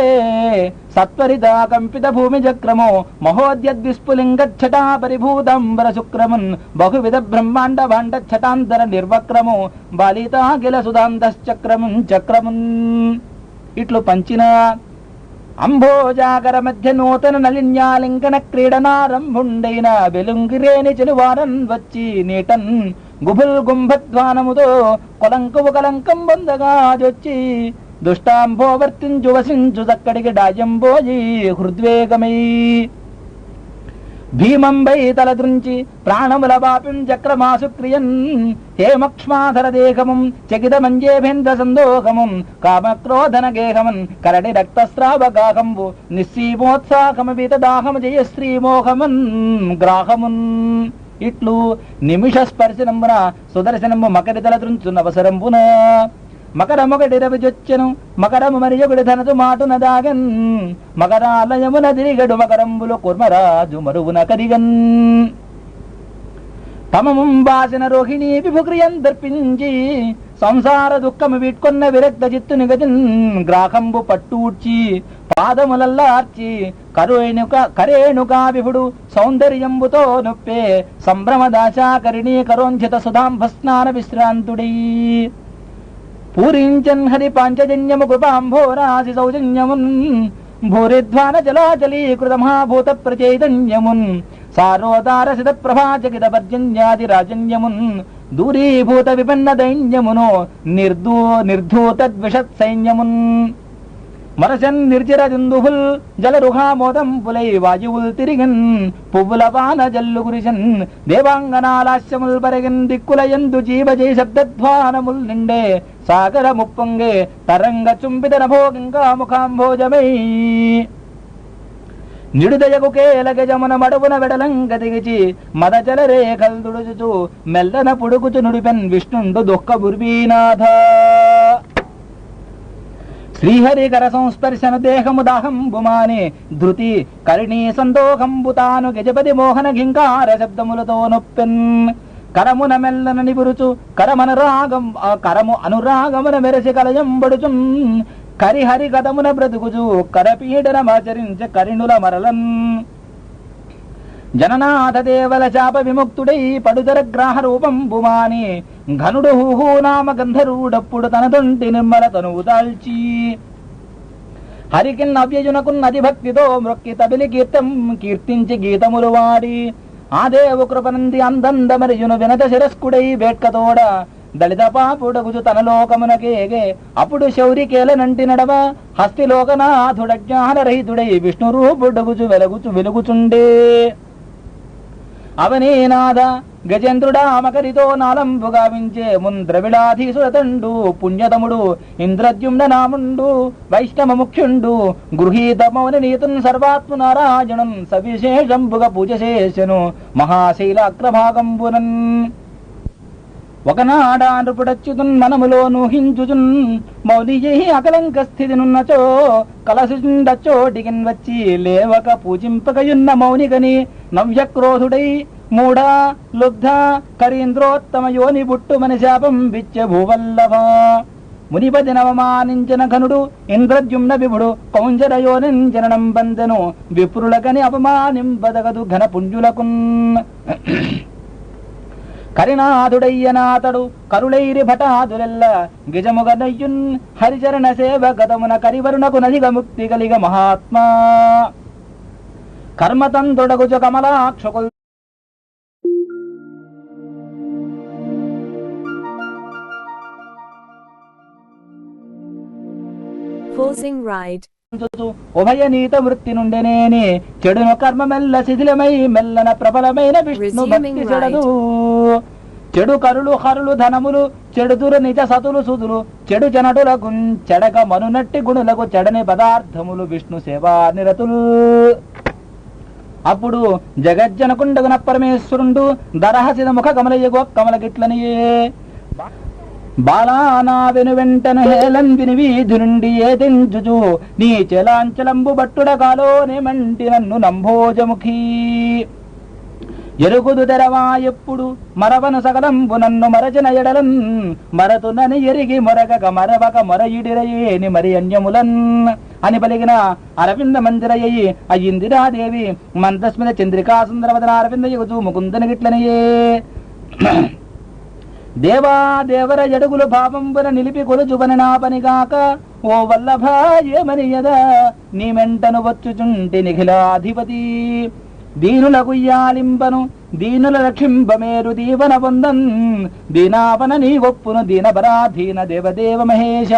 సత్వరిత కంపిత భూమి చక్రమో మహోద్యద్విస్ఫులింగచ్చటా పరిభూతంబర శుక్రమున్ బహువిధ బ్రహ్మాండ భాండచ్చటాంతర నిర్వక్రము బాలితాగిల సుధాంతశ్చక్రమున్ చక్రమున్ ఇట్లు పంచిన అంభోజాగర మధ్య నూతన నలిన్యాలింకన క్రీడనారంభుండైన వెలుంగిరేని చెలువారన్ వచ్చి నీటన్ గుబుల్ గుంభధ్వానముతో కొలంకవు కలంకం బొందగా జొచ్చి దుష్టాంబో వర్తించు వసించు చక్కడికి డాయంబోయి హృద్వేగమై భీమంబై తలదృంచి ప్రాణముల బాపిం చక్రమాసు క్రియన్ హేమక్ష్మాధర దేహముం చకితమంజేభేంద్ర సందోహముం కామక్రోధన గేహమన్ కరడి రక్తస్రావగాహంబు నిస్సీమోత్సాహమవిత దాహము జయ శ్రీమోహమన్ గ్రాహమున్ ఇట్లు నిమిష స్పర్శనంబున సుదర్శనము మకరి తలదృంచున్నవసరంబున మకరమొకటి రవిజొచ్చెను మకరము మరియొకటి ధనదు మాటున దాగన్ మకరాలయమున తిరిగడు మకరంబులు కుర్మరాజు మరువున కరిగన్ తమముం బాసిన రోహిణీ విభుక్రియం దర్పించి సంసార దుఃఖము వీట్కొన్న విరక్త చిత్తు నిగజన్ గ్రాహంబు పట్టూడ్చి పాదములల్లార్చి కరేణుకా విభుడు సౌందర్యంబుతో నొప్పే సంభ్రమదాశాకరిణీ కరోంచిత సుధాంభస్నాన విశ్రాంతుడై పూరించన్ హరి పాంచజన్యము కృపాంభోరాశి సౌజన్యమున్ భూరిధ్వాన జలాచలీకృత మహాభూత ప్రచైతన్యమున్ సారోదారసిత ప్రభాచకిత పర్జన్యాది రాజన్యమున్ దూరీభూత విపన్న దైన్యమును నిర్ధూత ద్విషత్ సైన్యమున్ మరసన్ నిర్జర దుందుహుల్ జలరుహామోదం పులై వాయువుల్ తిరిగన్ పువ్వుల వాన జల్లు గురిసన్ దేవాంగనాలాస్యముల్ పరగన్ దిక్కులయందు జీవజై శబ్దధ్వానముల్ నిండే సాగర ముప్పొంగే తరంగ చుంబిత నభోగంగా ముఖాంభోజమై నిడుదయకు కేల గజమున మడువున వెడలంగ దిగిచి మదజల రేఖల్ దుడుచుచు మెల్లన పుడుకుచు నుడిపెన్ విష్ణుండు దుఃఖ బుర్వీనాథ శ్రీహరికర సంస్పర్శన దేహము దాహంబుమాని ధృతి కరిణీ సందోహంబు తాను గజపతి మోహన ఘింకార శబ్దములతో నొప్పెన్ కరమున మెల్లన నిపురుచు కరము అనురాగమున మెరసి కలయంబడుచున్ కరిహరి కథమున బ్రతుకుచు కరపీడనమాచరించ కరిణుల మరలన్ జననాథ దేవల చాప విముక్తుడై పడుదర గ్రాహ రూపం బుమాని ఘనుడు హూహూ నామ గంధరూడప్పుడు తన తొంటి నిర్మల తనువు దాల్చి హరికిన్ అవ్యయునకున్నది భక్తితో మృక్కి తబిలి కీర్తించి గీతములు వాడి ఆ దేవు కృపనంది అందందమరియును వినత శిరస్కుడై వేట్కతోడ దళిత పాపుడగుచు తన లోకమునకేగే అప్పుడు శౌరికేల నంటి నడవ హస్తిలోకనాథుడ జ్ఞానరహితుడై విష్ణు రూపుడగుచు వెలుగుచుండే అవనేనాథ గజేంద్రుడా మకరితో నాలంబు గావించే ముంద్రవిళాధీసురతండు పుణ్యతముడు ఇంద్రద్యుమ్న నాముండు వైష్ణవ ముఖ్యుండు గృహీత మౌన నీతున్ సర్వాత్మ నారాయణం సవిశేషంబుగా పూజ చేసెను మహాశైలాగ్రభాగంబునన్ ఒకనాడా నృపుడచ్యుతున్ మనములో నూహించుచున్ మౌనిజై అకలంక స్థితినున్నచో కలసుండచ్చోటికిన్ వచ్చి లేవక పూజింపకయున్న మౌనికని నవ్యక్రోధుడై మూఢా లుబ్ధ కరీంద్రోత్తమ యోని బుట్టుమని శాపం విచ్చ భూవల్లభ మునిపతి నవమానించిన ఘనుడు ఇంద్రద్యుమ్న విభుడు కౌంజరయోనింజనం బందెను విప్రులకని అవమానింపదగదు ఘన పుంజులకున్ కరినాథుడయ్యనాథడు కరుళైరి భటాదులెల్ల గిజముగనయ్యున్ హరిచరణ సేవ గతమున కరివరునకు నదిగ ముక్తి కలిగ మహాత్మా కర్మతంతుడగుచ కమలాక్షకుల్ ఉభయ నీత వృత్తి నుండెనేని చెడును కర్మ మెల్ల శిథిలమై మెల్లన ప్రబలమైన విష్ణు భక్తి చెడదు చెడు కరులు హరులు ధనములు చెడుదురు నిజ సతులు సుతులు చెడు జనటులకు చెడక మనునట్టి గుణులకు చెడని పదార్థములు విష్ణు సేవా నిరతులు అప్పుడు జగజ్జనకుండగున పరమేశ్వరుండు దరహసిద ముఖ కమలయ్యగో కమలగిట్లనియే బాలానా వెను వెంటను హేళన్ విని వీధి నుండి ఏదించుచు నీ చలాంచలంబు బట్టుడ కాలోనే మంటి నన్ను నంభోజముఖీ ఎరుగుదు తెరవా ఎప్పుడు మరవను సకలంబు నన్ను మరచిన ఎడలన్ మరతునని ఎరిగి మొరగక మరవక మొరయిడిరయేని మరి అన్యములన్ అని పలిగిన అరవింద మందిరయ్యి అయ్యిందిరాదేవి మందస్మిత చంద్రికా సుందరవదన అరవింద యుగుచు ముకుందని గిట్లనియే దేవా దేవర ఎడుగులు భావంబున నిలిపి కొలుచుబని నా పనిగాక ఓ వల్లభా ఏమనియదా నీ మెంటను వచ్చుచుంటి నిఖిలాధిపతి దీనులకు యాలింపను దీనుల రక్షింపమేరు దీవన పొందన్ దీనాపన నీ ఒప్పును దీనపరాధీన దేవదేవ మహేశ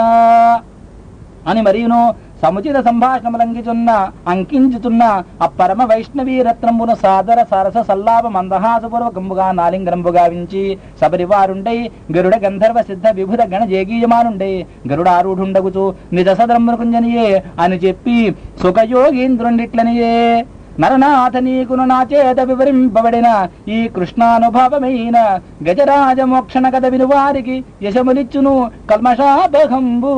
అని మరియును సముచిత సంభాషణములంకిచున్న అంకించుతున్న అపరమ వైష్ణవీ రత్నమును సాదర సరస సల్లాప మందహాసపూర్వకంబుగా నాలింగరంబుగా వించి సపరివారుండై గరుడ గంధర్వ సిద్ధ విభుద గణ జేగీయమానుండై గరుడారూఢుండగుచు నిజ సదరముకుంజనియే అని చెప్పి సుఖయోగీంద్రుండిట్లనియే నరనాథ నీకును నా చేత వివరింపబడిన ఈ కృష్ణానుభవమైన గజరాజ మోక్షణ కథ వినువారికి యశమునిచ్చును కల్మషాపహంబు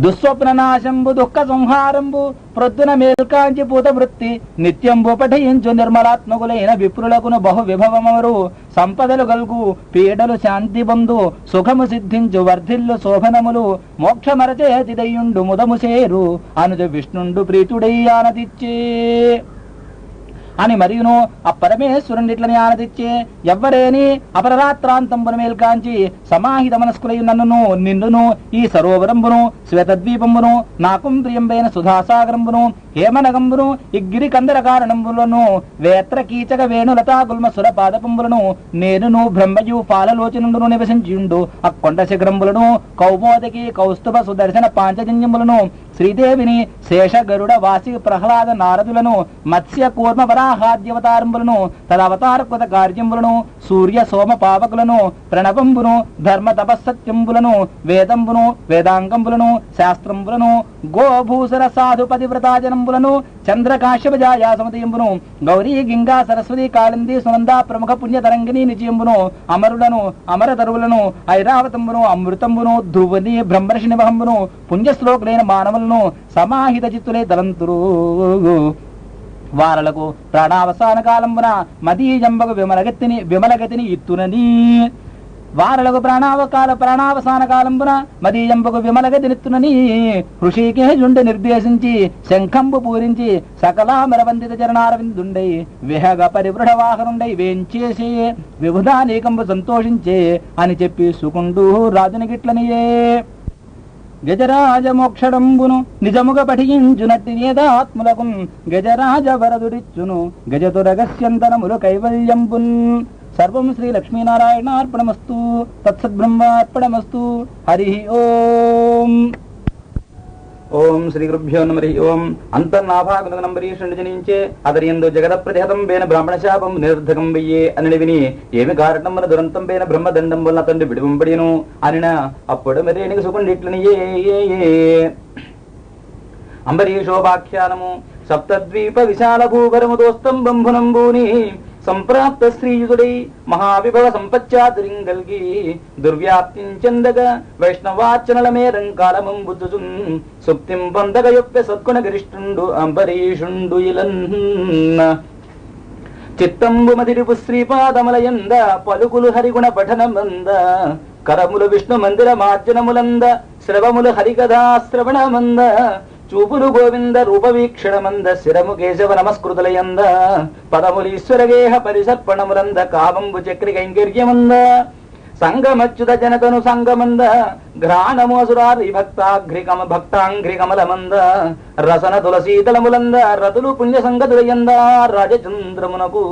దుస్వప్ననాశంబు దుఃఖ సంహారంబు ప్రొద్దున మేల్కాంచి పూత వృత్తి నిత్యంబు పఠయించు నిర్మలాత్మకులైన విప్రులకును బహు విభవమరు సంపదలు గల్గు పీడలు శాంతి బంధు సుఖము సిద్ధించు వర్ధిల్లు శోభనములు మోక్షమరచేతిదయుండు ముదము సేరు అనుజ విష్ణుండు ప్రీతుడై ఆనదిచ్చే అని మరియును అపరమేశ్వరుండిట్లని ఆనదిచ్చే ఎవ్వరేని అపరరాత్రాంతంబున మేల్కాంచి సమాహిత మనస్కులై నన్నును నిన్నును ఈ సరోవరంబును శ్వేతద్వీపంబును నాకం ప్రియంబైన సుధాసాగరంబును హేమనగంబును ఇగ్గిరి కందర కారణంబులను వేత్ర కీచక వేణులతా గుల్మ సుర పాదపంబులను నేనును బ్రహ్మయు పాలలోచనుండును నివసించుండు అక్కొండ శిఖరంబులను కౌమోదకి కౌస్తుభ సుదర్శన పాంచజన్యములను శ్రీదేవిని శేష గరుడ వాసి ప్రహ్లాద నారదులను మత్స్య కూర్మ వరాహాద్యవతారంబులను తదవతారకృత కార్యంబులను సూర్య సోమ పావకులను ప్రణవంబును ధర్మ తపస్సత్యంబులను వేదంబును వేదాంగంబులను శాస్త్రంబులను గోభూసర సాధు పతివ్రతాజనంబులను చంద్రకాశ్యపజాయా సమతయంబును గౌరీ గింగా సరస్వతి కాళింది సునంద ప్రముఖ పుణ్యతరంగిణి నిచయంబును అమరులను అమరతరువులను ఐరావతంబును అమృతంబును ధ్రువని బ్రహ్మర్షి నివహంబును పుణ్యశ్లోకులైన మానవులను సమాహిత చిత్తులై తలంతురు వారలకు ప్రాణావసాన కాలంబున మదీజంబకు విమలగతిని ఇత్తునని వారలకు ప్రాణావసాన కాలంబున మదీజంబకు విమలగతినిత్తునని హృషికేశుండి నిర్దేశించి శంఖంబు పూరించి సకలామరవందిత చరణారవిందుండై విహగ పరివృఢ వాహనుండై వేంచేసే విభుధానేకంబు సంతోషించే అని చెప్పి సుకుండు రాజునిగిట్లనియే గజరాజ మోక్షడంబును నిజముగ పఠించునట్టి నేదాత్ములకు గజరాజ వరదుడిచ్చును గజతురగస్యంతనములు కైవల్యంబున్ సర్వం శ్రీ లక్ష్మీనారాయణార్పణమస్తు తత్సద్బ్రహ్మార్పణమస్తు హరి ఓం ఓం శ్రీ గురుభ్యో నమ. ఓం అంతర్నాభాగునంబరీషుని జనించే అతనియందు జగద ప్రతిహతం బేన బ్రాహ్మణ శాపం నిరర్ధకం వెయ్యే అని విని ఏమి కారణం మన దురంతం బేన బ్రహ్మదండం వలన తండ్రి విడువంబడిను అనిన అప్పుడు మరేనికి సుకుండిట్లని అంబరీషోపాఖ్యానము సప్తద్వీప విశాల భూగరము దోస్తం బంభునంబూని సంప్రాప్త శ్రీయుతుడై మహావిభవ సంపచ్చాతురింగల్గి దుర్వ్యాప్తించెందగ వైష్ణవార్చనల మేరంకాలమం బుద్ధుచున్ సుప్తిం పొందగ యొప్ప సద్గుణ గరిష్ఠుండు అంబరీషుండు ఇలన్న చిత్తంబు మదిరిపు శ్రీపాదమలయంద పలుకులు హరిగుణ పఠనమంద కరములు విష్ణు మందిర మార్జనములంద శ్రవములు హరికథా శ్రవణమంద చూపులు గోవింద రూపవీక్షణమంద శిరము కేశవ నమస్కృతులయంద పదములు ఈశ్వరగేహ పరిసర్పణములంద కామంబు చక్రి కైంకర్యమంద సంగమచ్యుత జనతను సంగమంద ఘ్రాణము అసురారి భక్తాంఘ్రికమలమంద రసన తులసీతలములంద రతులు పుణ్య సంగతులయంద రాజచంద్రమునకు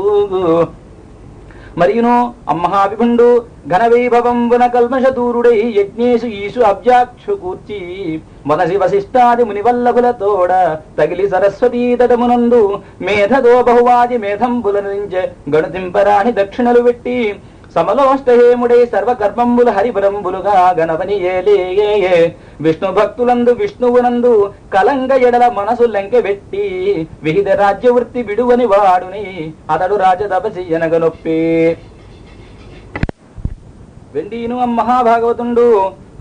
మరియును అమ్మహావిభుండు ఘనవైభవంబున కల్మషదూరుడై యజ్ఞేశు ఈశు అబ్జాక్షు కూర్చి వనసి వశిష్టాది మునివల్లభులతోడ తగిలి సరస్వతీ తటమునందు మేధదో బహువాది మేధంబులరించె గణుతింపరాణి దక్షిణలు పెట్టి సమలోష్టహేముడై సర్వకర్మంబుల హరిపరంబులుగా గణపని ఏలే విష్ణు భక్తులందు విష్ణువునందు కలంగ ఎడల మనసు లెంకెబెట్టి విహిత రాజ్యవృత్తి విడువని వాడుని అతడు రాజతపసియనగనొప్పి వెండిను మహాభాగవతుండు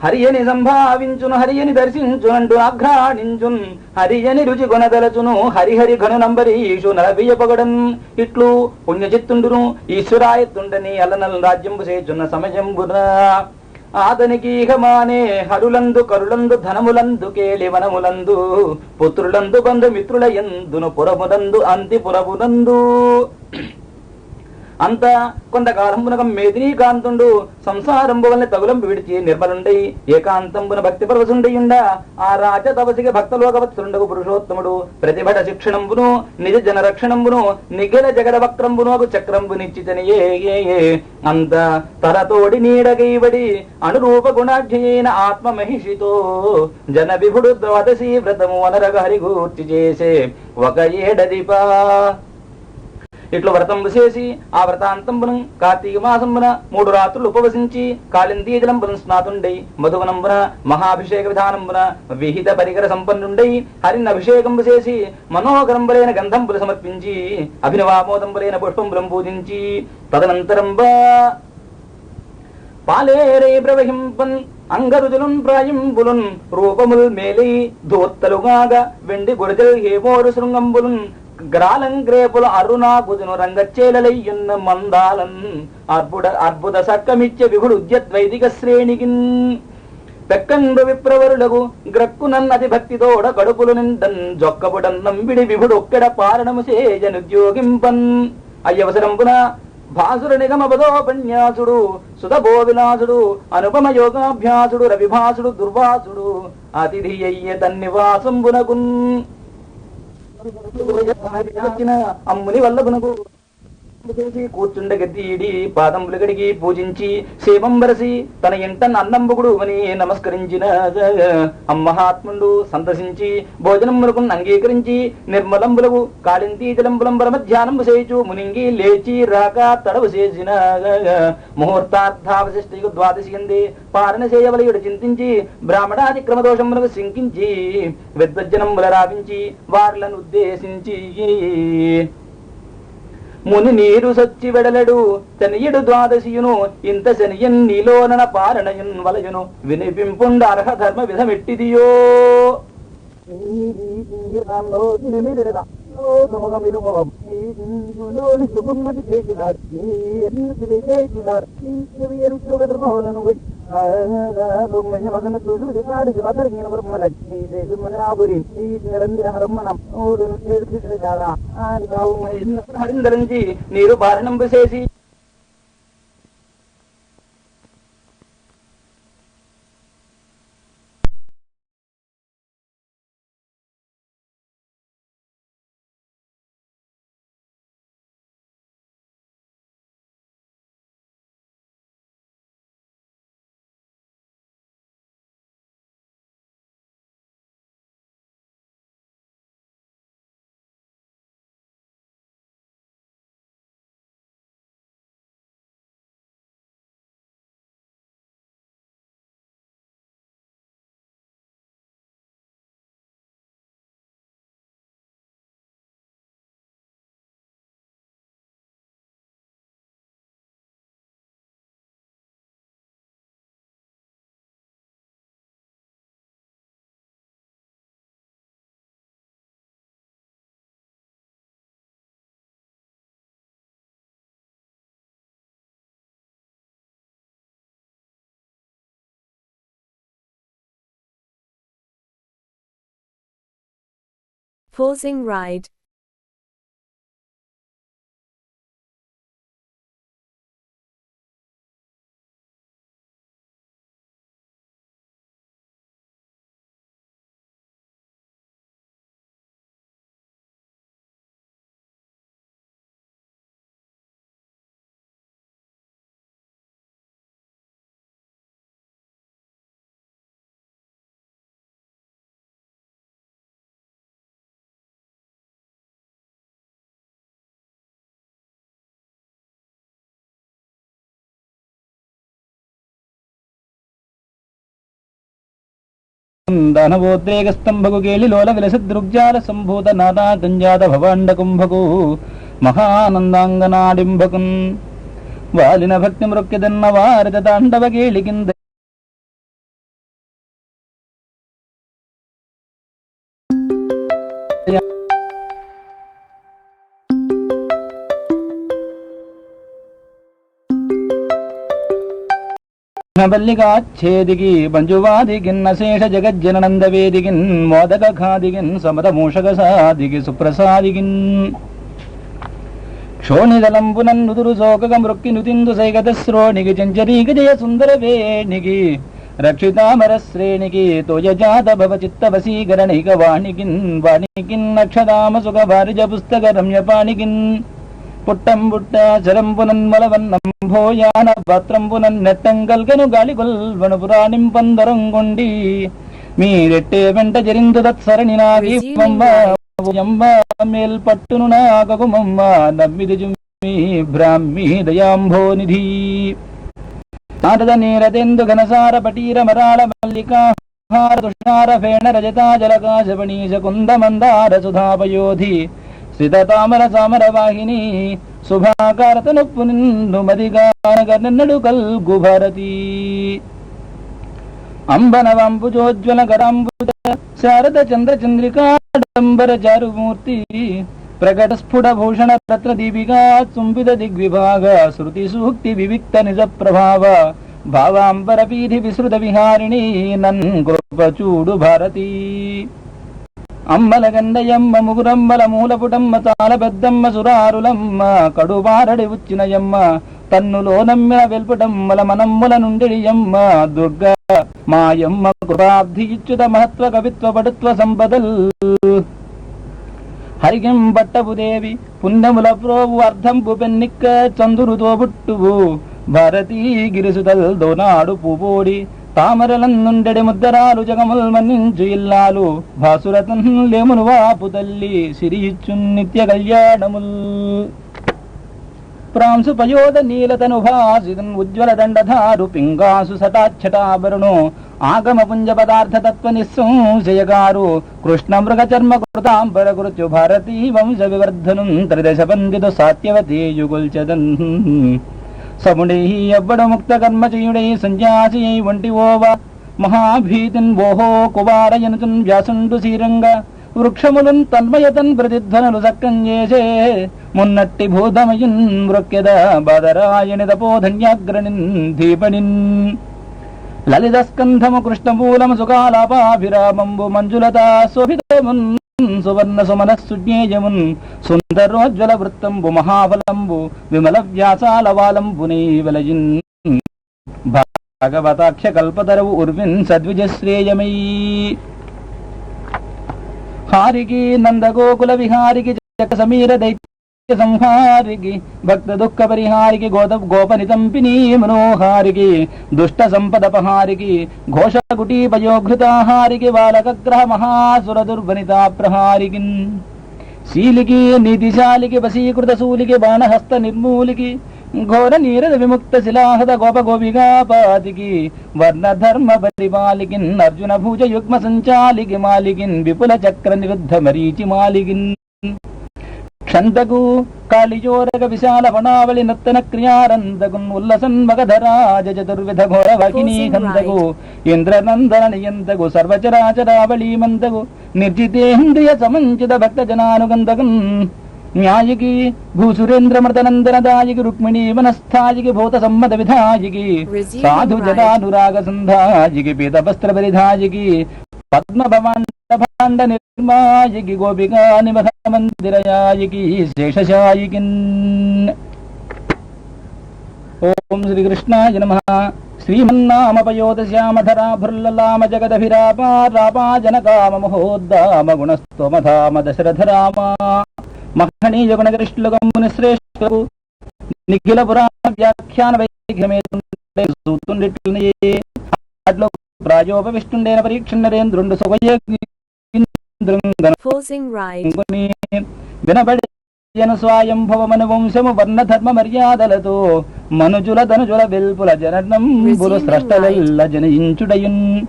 హరియని సంభావించును హరియని దర్శించునంటూ ఆఘ్రాణించున్ హరియని రుచి కొనదలచును హరిహరి ఘనునంబరీషు నలబియ్య పొగడన్ ఇట్లు పుణ్యచిత్తుండును ఈశ్వరాయత్తుండని అల్లనల్ రాజ్యంబు చేచున్న సమయంబున ఆతనికి ఇహమానే హరులందు కరులందు ధనములందు కేలి వనములందు పుత్రులందు బంధు మిత్రుల ఎందును పురమునందు అంతి పురమునందు అంత కొంతకాలంబున మేదినీ కాంతుండు సంసారంబు వల్ల తగులంబు విడిచి నిర్మలుండై ఏకాంతంబున భక్తి పరవశుండయుండ ఆ రాజ తపసికి భక్తలోకవత్సరుండగు పురుషోత్తముడు ప్రతిభట శిక్షణంబును నిజ జన రక్షణంబును నిఖిల జగద వక్రంబును చక్రంబు నిశ్చితనియే అంత తలతోడి నీడగైవడి అనురూప గుణాఢ్యైన ఆత్మ మహిషితో జన విభుడు ద్వాదశి వ్రతము అనరగ హరిగూర్చి చేసే ఒక ఏడదిపా ఇట్లు వ్రతంబు చేసి ఆ వ్రతాంతంబున కార్తీక మాసంబున 3 రాత్రులు ఉపవసించి కాళిందీజలంబున స్నాతుండై మధువనంబున మహాభిషేక విధానంబున విహిత పరికర సంపన్నుండై హరిని అభిషేకంబు చేసి మనోహరంబులైన గంధంబులు సమర్పించి అభినవామోదంబులైన పుష్పంబులం పూజించి తదనంతరంబా పాలేరే ప్రవహింపన్ అంగరుజులున్ ప్రాయింబులున్ రూపముల్ మేలై ధూర్తలుగాగా వెండి గురజల్ హేమోరు శృంగంబులున్ గ్రాలంగ్రేపుల అరుణాగుజును రంగచ్చేలయ్యున్న మందాలన్ అర్బుద సక్కమిచ్చే విభుడు ఉద్యద్వైదిక శ్రేణికిన్ పెక్కండు విప్రవరులకు గ్రక్కునన్నతి భక్తితోడ కడుపులు నిండన్ జొక్కబుడన్ నంబిడి విభుడు ఒక్కడ పారణము సేజనుద్యోగింపన్ అయ్యవసరంపున భాసుర నిగమపదోపన్యాసుడు సుధబోవిలాసుడు అనుపమ యోగాభ్యాసుడు రవిభాసుడు దుర్వాసుడు అతిథి అయ్య తన్నివాసంబునకున్ అమ్ముని వల్లభునకు కూర్చుండ గద్దీడి పాదంబులు గడిగి పూజించి సేవంబరసి తన ఇంటన్ అన్నంబుగుడు అని నమస్కరించిన అమ్మహాత్ముండు సంతసించి భోజనములకు అంగీకరించి నిర్మలంబులకు కాళింతీ జలంబులం పరమధ్యానంబు చేయుచు మునింగి లేచి రాక తడవు చేసిన ముహూర్తార్థావశిష్టికు ద్వాదశి ఎందే పారణ చేయవలయుడు చింతించి బ్రాహ్మణాది క్రమదోషములకు శంకించి విద్వజ్జనంబుల రావించి వార్లను ఉద్దేశించి ముని నీరు సచ్చి వెడలడు శనియుడు ద్వాదశియును ఇంత శనియన్ నీలోనన పారణయున్ వలయును వినిపింపుండ అర్హ ధర్మ విధమెట్టిదియో హరిందరించి నీరు బారణంబు చేసి Forcing ride. దానవోద్రేగస్తంభకు కేళిలోల విలసదృగ్జాల సంభూత నాదా గంజాత భవాండ కుంభకు మహానందాంగనాడింభకున్ వాలిన భక్తి మృక్కిదన్న వారిత తాండవ కేళికింద బల్లిగాచ్ఛేదికి మంజువాదికిన్ అశేష జగజ్జననంద వేదికిన్ మోదక ఖాదికిన్ సమత మూషక సాదికి సుప్రసాదికిన్ క్షోణిదలంబునన్నుదురు జోగగ మృక్కి నుతిందు సైగతశ్రోణికి చెంచరీక జయ సుందర వేణికి రక్షితామర శ్రేణికి తోయజాత భవ చిత్తవసీకరణిక వాణికిన్ వాణికిన్ అక్షరామ సుఖ వారిజ పుస్తక రమ్యపాణికిన్ పుట్టంబుట్ట చరంబునన్మలవన్నంభోయాన పాత్రంబునన్నెట్టంగల్గను గాలిగొల్వను పురాణింపందరంగొండి మీరెట్టే వెంట జరిందు తత్సరణి నాగీంబ మేల్పట్టును నాగగుమమ్మ నమ్మిది జుమ్మి బ్రాహ్మీ దయాంభో నిధి నారద నీరదెందు ఘనసార పటీర మరాళ మల్లికాహార తుషార ఫేణ రజతా జలకాశపణీశ కుంద మందార సుధాపయోధి శ్రితతామర సామర వాహిని శుభాకారతనొప్పు నిన్ను మదిగానగన్నడు కల్గు భారతి అంబనవంబుజోజ్వల కరాంబుజ శారద చంద్ర చంద్రికాడంబర చారుమూర్తి ప్రకట స్ఫుట భూషణ రత్న దీపికా చుంబిత దిగ్విభాగ శృతి సూక్తి వివిక్త నిజ ప్రభావ భావాంబర పీఠి విసృత విహారిణి నన్ కృప చూడు భారతి అమ్మల గండయమ్మ ముగురమ్మల మూలపుటమ్మ తాళ పెద్దమ్మ సురారులమ్మ కడుబారడి ఉచ్చినయమ్మ తన్నులో నమ్మిన వెల్పుటమ్మల మనమ్ముల నుండియమ్మ దుర్గా మాయమ్మ కృపాబ్ధి ఇచ్యుత మహత్వ కవిత్వ పటుత్వ సంపదల్ హరిగిం పట్టపుదేవి పుణ్యముల ప్రోవు అర్ధంపు పెన్నిక్క చందురుతో బుట్టువు భారతీ గిరిసుతల్ దోనాడు పూపోడి తామరలన్నుండెడి ముద్దరాలు జగముల్ మన్నించు ఇల్లాలు భాసురతన్ లేమును వాపు తల్లి సిరియిచ్చు నిత్య కళ్యాణముల్ ప్రాంసు పయోద నీలతను భాసిదన్ ఉజ్వల దండధారు పింగాసు సటాఛటాభరణు ఆగమ పుంజ పదార్థ తత్వ నిస్సంశయగారు కృష్ణ మృగ చర్మ కృతాంబర కృత్యు భారతీ వంశ వివర్ధను త్రిదశ పండితు సాత్యవతి యుగుల్చదన్ సముడై అవ్వడ ముక్త కర్మచయుడై సంజాసియై వంటి ఓవ మహాభీతిన్ ఓహో కువారయనుతున్ వ్యాసుండు శ్రీరంగ వృక్షములున్ తన్మయతన్ ప్రతిధ్వనులు సక్కం చేసే మున్నట్టి భూతమయున్ మృక్యద బాదరాయణి తపోధన్యాగ్రణిన్ దీపనిన్ లలిత స్కంధము కృష్ణమూలము సుకాలాపాభిరామంబు మంజులత శోభితమున్ సువర్ణ సుమనస్సుజ్ఞేయమున్ సుందరోజ్వల వృత్తంబు మహాఫలంబు విమల వ్యాసాలవాలంబునై వలయిన్ భాగవతాక్ష కల్పతరవు ఉర్విన్ సద్విజశ్రేయమై హారికి నందగోకుల విహారికి జగ సమీర దైత్య సంహారికి భక్త దుఃఖ పరిహారికి గోపనితంపినీ మనోహారికి దుష్ట సంపదపహారికి ఘోషకుటీ పయోఘృతాహారికి బాలకగ్రహ మహాసుర దుర్వనితా ప్రహారికిన్ శీలికి నీతిశాలికి వశీకృత శూలికి బాణహస్త నిర్మూలికి ఘోర నీరద విముక్త శిలాహద గోప గోపికాపాతికి వర్ణధర్మ పరిపాలికిన్ అర్జున భూజ యుగ్మ సంచాలికి మాలికిన్ విపుల చక్ర నిరుద్ధ మరీచి మాలికిన్ క్షంతకు కాళిజోరగ విశాల వనావళి నర్తన క్రియారందకున్ ఉల్లసన్ మగధరాజ చతుర్విధ ఘోర వాకినీ హంతకు ఇంద్రనందన నియంతకు సర్వచరాచరావళీమంతకు నిర్జితేంద్రియ సమంచిత భక్త జనానుగంధకన్ న్యాయికి భూసురేంద్ర మృతనందనదాయికి రుక్మిణీ వనస్థాయికి భూత సమ్మత విధాయికి సాధు జనానురాగ సంధాయికి పీతవస్త్ర పరిధాయికి పద్మ భాండ నిర్మాయికి గోపికా నివధ మందిరయాయికి శేషశాయికిన్. ఓం శ్రీకృష్ణాయ నమః. శ్రీమన్నామపయోదశ్యామధరాభుర్లలామ జగదభిరాపారాపాజనకామ మహోద్దామ గుణస్తోమధామ దశరథరామ మహనీయ గుణగరిష్ఠులగమ్ముని శ్రేష్ఠులకు నిఖిల పురాణ వ్యాఖ్యాన వైఖ్యమేతుండిట్లునే ప్రాయోపవిష్టుండేన పరీక్షణరేంద్రుండు వినబడి జన స్వాయంభవమను వంశము వర్ణ ధర్మ మర్యాదలతో మనుజుల ధనుజుల వెల్పుల జననంబులు స్రష్టలెల్ల జనయించుడయున్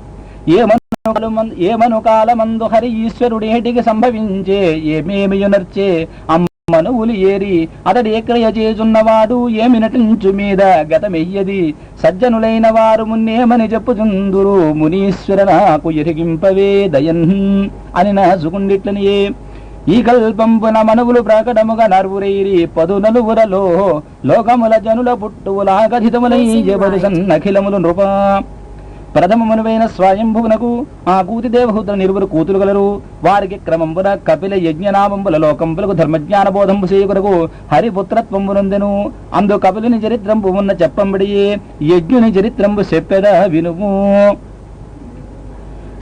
ఏమను కాలమందు హరి ఈశ్వరుడేటికి సంభవించే ఏమేమియునర్చే అమ్మనువులు ఏరి అతడి క్రియ చేచున్నవాడు ఏమి నటించు మీద గతమెయ్యది సజ్జనులైన వారు మున్నేమని చెప్పుచుందురు మునీశ్వర నాకు ఎరిగింపవే దయన్ అని నా సుకుండిట్లనియే ఈ కల్పంపున మనువులు ప్రకటముగా నర్వురైరి పదునలువురలో లోకముల జనుల పుట్టువులాగధితములై జబరు సన్నఖిలములు నృప ప్రథమమునువైన స్వయంభువునకు ఆ కూతి దేవహూతుల నిరువురు కూతులు గలరు. వారికి క్రమంబున కపిల యజ్ఞనామంబుల లోకంబులకు ధర్మజ్ఞాన బోధంబు చేయకునకు హరిపుత్రత్వంబునందెను. అందు కపిలుని చరిత్రంబు ఉన్న చెప్పంబడియే యజ్ఞుని చరిత్రంబు చెప్పెద వినుము.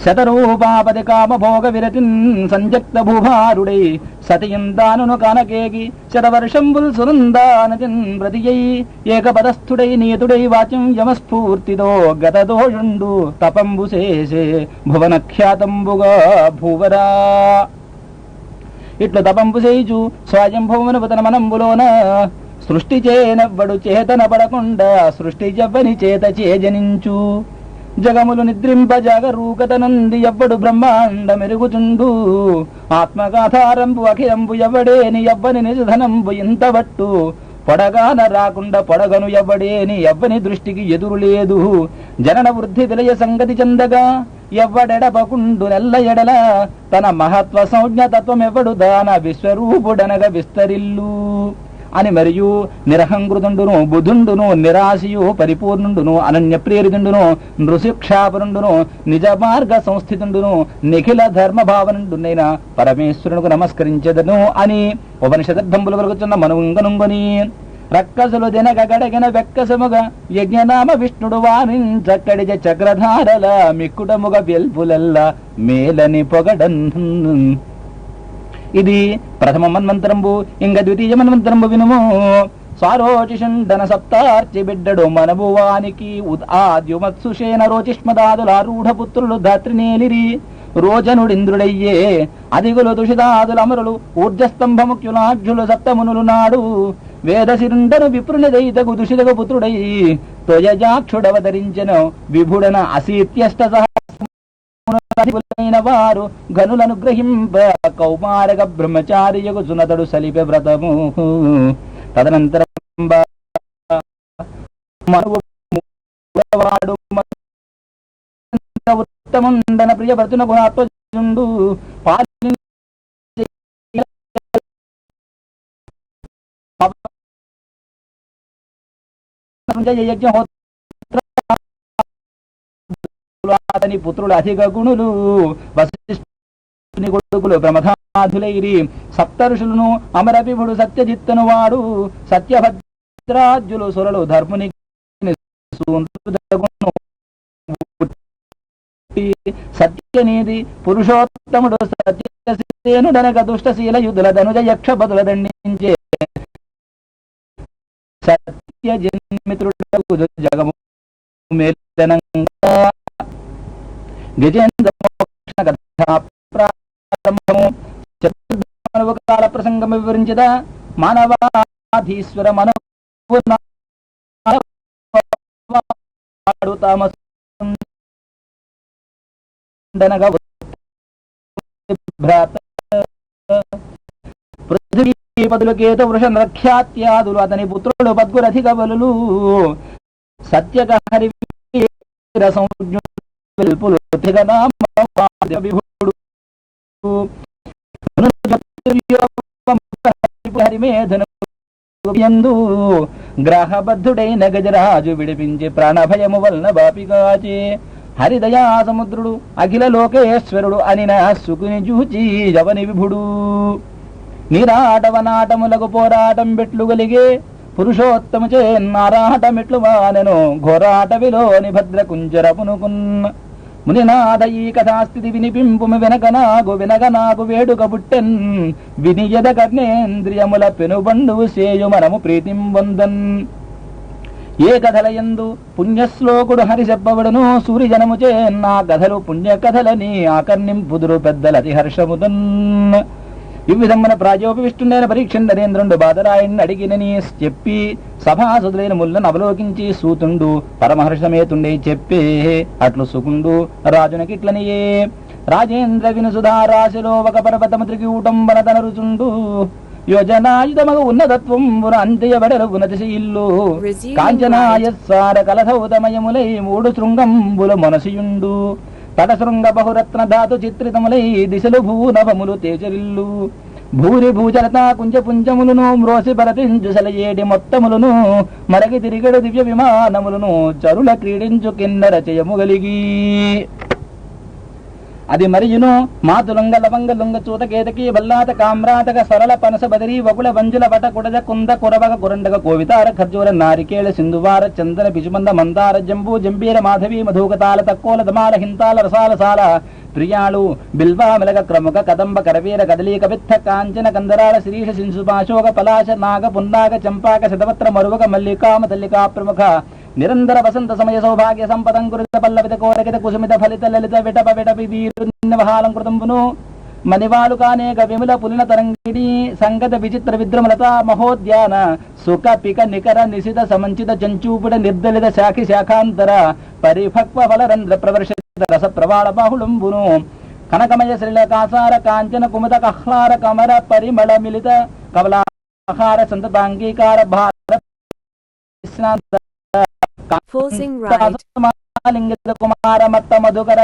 శతరూపాపది కామభోగ విరతిన్ సంజక్త భూభారుడై సతియందానును కానకేగి శతవర్షంబుల్ సునందానతిన్ ప్రతియై ఏకపదస్థుడై నియతుడై వాచ్యం యమస్ఫూర్తితో గతదోషుండు తపంబు చేసే భువనఖ్యాతంబుగా భూవరా. ఇట్లు తపంబు చేయుచు స్వయంభువను తన మనంబులోన సృష్టి చేనవ్వడు చేతన పడకుండా సృష్టి జవ్వని చేత చేజనించు. జగములు నిద్రింప జాగరూకతనంది ఎవ్వడు బ్రహ్మాండ మెరుగుచుండు. ఆత్మగాధారంబు అఖిలంబు ఎవ్వడేని ఎవ్వని నిజధనంబు ఇంతబట్టు పొడగాన రాకుండా పొడగను ఎవ్వడేని ఎవ్వని దృష్టికి ఎదురు లేదు. జనన వృద్ధి విలయ సంగతి చెందగా ఎవ్వడెడపకుండు నెల్ల ఎడల తన మహత్వ సంజ్ఞతత్వం ఎవ్వడు దాన విశ్వరూపుడనగా విస్తరిల్లు అని మరియు నిరహంకృతుండును బుధుండును నిరాశయు పరిపూర్ణుండును అనన్య ప్రేరితుండును నృశిక్షాపరుండును నిజ మార్గ సంస్థితుండును నిఖిల ధర్మభావనుండునైన పరమేశ్వరునికి నమస్కరించెదను అని ఉపనిషదర్థంబులు కలుగుతున్న మనుంగనుంగని. రక్కసులు దినగ గడగిన వెక్కసముగ యజ్ఞనామ విష్ణుడు వారించక్కడిజ చక్రధారల మిక్కుటముగ వెల్పులల్ల మేలని పొగడన్. ఇది ప్రథమ మన్వంతరంబు. ఇంక ద్వితీయ మన్వంతరంబు వినుము. సారోచిషండన సప్తార్చి బిడ్డడు మనబువానికి ఆద్యుమత్సుషేన రోచిష్మదాదులారూఢ పుత్రులు ధాత్రినేలిరి. రోజనుడింద్రుడయ్యే అదిగులు దుషిదాదుల అమరులు ఊర్జస్తంభముఖ్యులాఢ్యులు సప్తమునులు నాడు వేదశిరుండను విప్రునిదైతగు దుషిదగు పుత్రుడై త్వయజాక్షుడవతరించెను విభుడన అసీత్యష్ట వారు గనులను గ్రహింప కౌమారక బ్రహ్మచారియకు సునతడు సలిపే వ్రతము. తదనంతరం ఉత్తముండన ప్రియ వ్రతునకు ఆత్మజుండు అతని పుత్రులు అధిక గుణులు వశిష్ఠుని కొడుకులు ప్రమథాధులైరి. సప్తఋషులను అమరవిభుడు సత్యజిత్తను వాడు సత్యభద్రాజ్యులు సురలు ధర్ముని సత్యనీతి పురుషోత్తముడు సత్యసేనుడనక దుష్టశీల యుద్ధుల ధనుజ యక్ష బదుల దండించే సత్యజన్మిత్రుడు జగము మేలనంగా గజేంద్ర కాల ప్రసంగం వివరించద మానవాధీశ్వర పృథ్వీపదులకేత వృష రఖ్యాత్యాదులు అతని పుత్రులు పద్గురధిక బలులు సత్యక హరి విల్పులు గ్రహబద్ధుడైన గజరాజు విడిపించి ప్రాణభయము వలన బాపిగాచే హరిదయా సముద్రుడు అఖిల లోకేశ్వరుడు అనిన సుకుని చూచి జవని విభుడు. నీరాటవనాటములకు పోరాటం బెట్లు గలిగే పురుషోత్తముచే నారాటమిట్లు వానెను ఘోరాటవిలోని భద్ర కుంజరపునుకున్న. మునినాథ ఈ కథాస్థితి వినిపింపుము వినగనాగు వేడుక పుట్టెన్ వినియద కర్ణేంద్రియముల పెనుబండువు సేయు మనము ప్రీతిం వందన్. ఏ కథలయందు పుణ్యశ్లోకుడు హరి చెప్పబడును సూర్యజనముచే నా కథలు పుణ్య కథలని ఆకర్ణింపుదురు పెద్దలతి హర్షముదన్. ఈ విధమున ప్రాజోపవిష్టుడైన పరీక్ష నరేంద్రుడు బాదరాయణ్ణి అడిగినని చెప్పి సభాసుదులైన ముళ్ళను అవలోకించి సూతుండు పరమహర్షమేతుండే చెప్పే అట్లు సుకుండు రాజునకిట్లనియే. రాజేంద్ర వినుసుధారాశిలో ఒక పర్వతము త్రికూటంబన తనరుచుండు యోజనాయుధమగు ఉన్నతత్వం అంత్యబడలు గుణతిశీల్లు కాంచనాయస్సార కలధౌతమయములై మూడు శృంగంబుల మనసియుండు తటశృంగ బహురత్న ధాతు చిత్రితములై దిశలు భూనభములు తేజరిల్లు భూరి భూజలత కుంజ పుంజములను మ్రోసి భరతించు సలయేటి మొత్తములను మరగి తిరిగడు దివ్య విమానములను చరుల క్రీడించు కిన్నర చేయము గలిగి అది మరియును మాతులంగ లవంగ లుంగ చూత కేతకి బల్లాత కామ్రాతక సరళ పనస బదిరి వకుల వంజుల వట కుడజ కుంద కురవక కురండక కోవితార ఖర్జూర నారికేళ సింధువార చందన పిచుమంద మందార జంబూ జంబీర మాధవి మధుకతాల తక్కోల దమాల హింతాల రసాల సాల ప్రియాళు బిల్వా మిలక క్రముక కదంబ కరవీర కదలీక విత్త కాంచన కందరాళ శిరీష శింసుపాశోక పలాశ నాగ పున్నాగ చంపాక శతపత్ర మరువక మల్లికామ తల్లికా ప్రముఖ నిరంతర వసంత సమయ సౌభాగ్య సంపదం కురిత పల్లవిత కోరకిత కుసుమిత ఫలిత లలిత విటప విటపి వీరుహాలంకృతంబును మణివాలు కానేక విముల పులిన తరంగిణి సంగత విచిత్ర విద్రుమలత మహోద్యాన సుఖ పిక నికర నిశిత సమంచిత చంచూపుడ నిర్దలిత శాఖి శాఖాంతర పరిపక్వ ఫలరంధ్ర ప్రవర్షిత రస ప్రవాళ బాహుళంబును కనకమయ శ్రీలకాసార కాంచన కుముద కహ్లార కమర పరిమళ మిలిత కమలాహార సంతతాంగీకార భార లింగిత కుమార మత్త మధుకర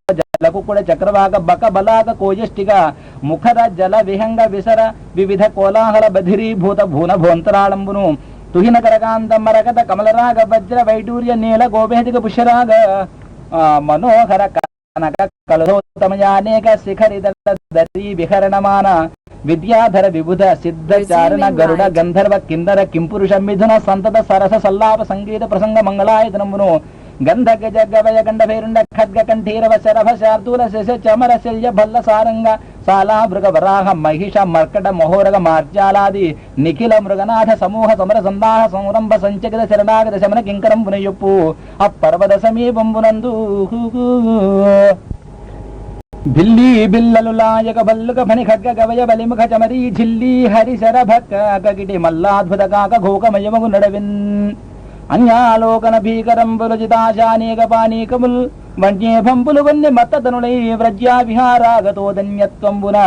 జలకుకుడ చక్రవాక బక బలాక కోజష్టిక ముఖర జల విహంగ విసర వివిధ కోలాహల బధిరీభూత భూన భోంతరాళంబును తుహిన కరకాంత మరకత కమలరాగ వజ్ర వైడూర్య నీల గోభేదిక పుష్యరాగ మనోహర కనక కలధోత్తమయానేక శిఖరిదీ విహరణమాన విద్యాధర విబుధ సిద్ధ చారణ గరుడ గంధర్వ కిందర కింపురుష మిథున సంతత సరస సల్లాప సంగీత ప్రసంగ మంగళాయతనమును గంధ గజ గవయ గండ భైరుండ ఖడ్గ కంఠీరవ శరభ శార్దూల శశ చమర శల్య భల్ల సారంగ సాలా మృగ వరాహ మహిష మర్కట మహోరగ మార్జాలాది నిఖిల మృగనాథ సమూహ సమర సందాహ సంరంభ సంచకిత శరణాగత శమన కింకరం పునయొప్పు అప్పర్వద సమీపంబునందు ఢిల్లీ బిల్లలు లాయక బల్లుక ఫణి ఖడ్గ గవయ బలిముఖ చమరీ ఝిల్లీ హరి శరభక్క కగిటి మల్లాద్భుత కాక ఘోకమయమగు నడవిన్ అన్యాలోకన భీకరంబులు జితాశానేక పానీకముల్ వన్యేభంబులు వన్ని మత్తతనులై వ్రజ్యా విహారాగతోదన్యత్వంబున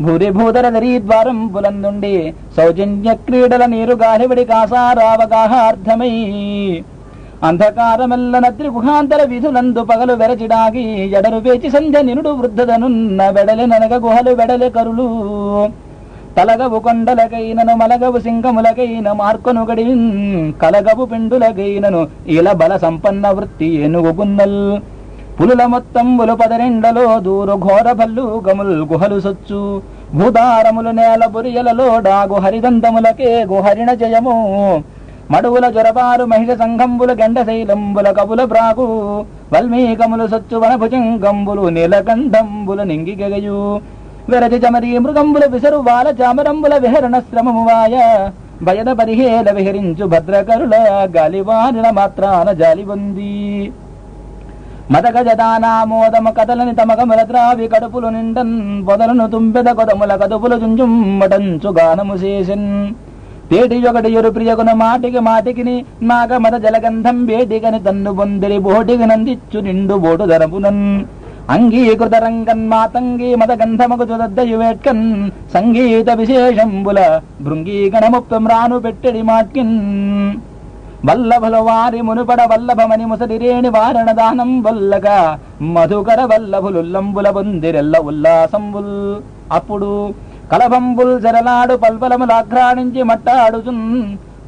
భూరిభూతర దరీద్వారం బులందుండి సౌజన్య క్రీడల నీరు గాలిబడి కాసారావగాహార్థమై అంధకారమెల్ల నద్రి గుహాంతర విధులందు పగలు వెరచిడాగి ఎడరు వేచి సంధ్య నినుడు వృద్ధదనున్న వెడలె ననగ గుహలు వెడలె కరులు తలగవు కొండలకైనను మలగవు సింగములకైన మార్కొను గడివిన్ కలగవు పిండులకైనను ఇలా బల సంపన్న వృత్తి ఏనుగున్నల్ పులుల మొత్తంబులు పదరెండలో దూరు ఘోర భల్లు గముల్ గుహలు సొచ్చు భూదారములు నేల బురియలలో డాగు హరిదంతములకే గుహరిణ జయము మడువుల జొరబారు మహిళ సంఘంబుల గండ శైలంబుల కబుల బ్రాగు వల్మీకములు సొచ్చు వనభుజంగంబులు నీలకంఠంబుల నింగిగయు వెరది చమరీ మృగంబుల విసరు బాల చామరంబుల విహరణ శ్రమమువాయ భయద పరిహేల విహరించు భద్రకరుల గాలివారిన మాత్రాన జాలిబంది మదగజదానామోదమ కథలని తమకముల ద్రావి కడుపులు నిండన్ పొదలను తుంపెద కొదముల కదుపులు జుంజుమ్మటంచు గానము చేసెన్ పేటి ఒకటియురు ప్రియగున మాటికి మాటికిని నాగ మద జలగంధం వేటిగని తన్ను బొందిరి బోటికి నందిచ్చు నిండు బోటు ధరపునన్ అంగీకృత రంగన్ మాతంగీ మద గంధమగు చుదద్దయువేట్కన్ సంగీత విశేషంబుల భృంగీగణముప్తం రాను పెట్టెడి మాట్కిన్ వల్లభుల వారి మునుపడ వల్లభమని ముసలిరేణి వారణ దానం వల్లక మధుకర వల్లభులుల్లంబుల బొందిరెల్ల ఉల్లాసంబుల్ అప్పుడు కలభంబుల్ జరలాడు పల్పలములాఘ్రాణించి మట్టాడుచున్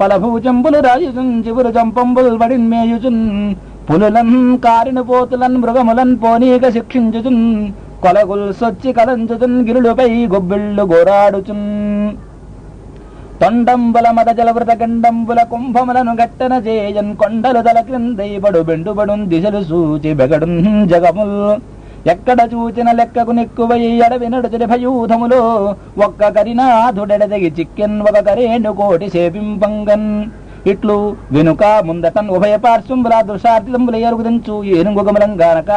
పలభూచంబులు రాయుచున్ చివురు చంపంబుల్ వడిన్మేయుచున్ పులులన్ కారిను పోతులన్ మృగములన్ పోనీక శిక్షించుచున్ కొలగుల్ సొచ్చి కలంచుచున్ గిరుడుపై గొబ్బిళ్ళు గోరాడుచున్ తొండంబుల మద జలవృత గండంబుల కుంభములను గట్టన చేయన్ కొండలు తల క్రిందైబడు బెండుబడున్ దిశలు సూచి బెగడున్ జగముల్ ఎక్కడ చూచిన లెక్కకు నిక్కువై అడవి నడుచుడి భయూధములో ఒక్క కరినాథుడెడదగి చిక్కెన్ ఒక కరేణు కోటి సేపింపంగన్ ఇట్లు వెనుక ముందటన్ ఉభయ పార్శ్వంబుల దృశార్థితంబుల ఎరుగుదంచు ఏనుగుగమలంగానక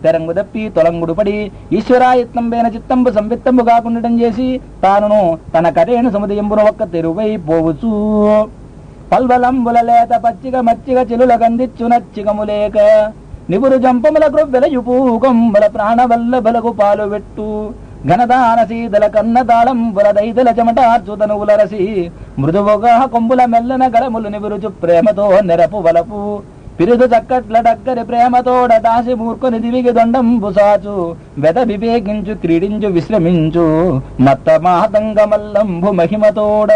తెరంగు దప్పి తొలంగుడు పడి ఈశ్వరాయత్నంబైన చిత్తంబు సంవిత్తంబు కాకుండటం చేసి తానును తన కరేణు సముదయంబును ఒక్క తెరువై పోవచ్చు పల్వలంబుల లేత పచ్చిక మచ్చిక చెలుల గందిచ్చు నచ్చికములేక నిపురు జంపముల క్రొవ్వెల యుపూకంబల ప్రాణవల్ల బలకు పాలు పెట్టు ఘనదాన శీతల కన్నదాళం బులదైతల చెమటార్చుతనువులరసి మృదువుగా కొంబుల మెల్లన గడములు నివురుచు ప్రేమతో నెరపు వలపు పిరుదు చక్కట్ల డక్కరి ప్రేమతోడ డాసి మూర్ఖుని దివిగి దొండంబు సాచు వెద వివేకించు క్రీడించు విశ్రమించు మత్త మాతంగమల్లంబు మహిమతోడ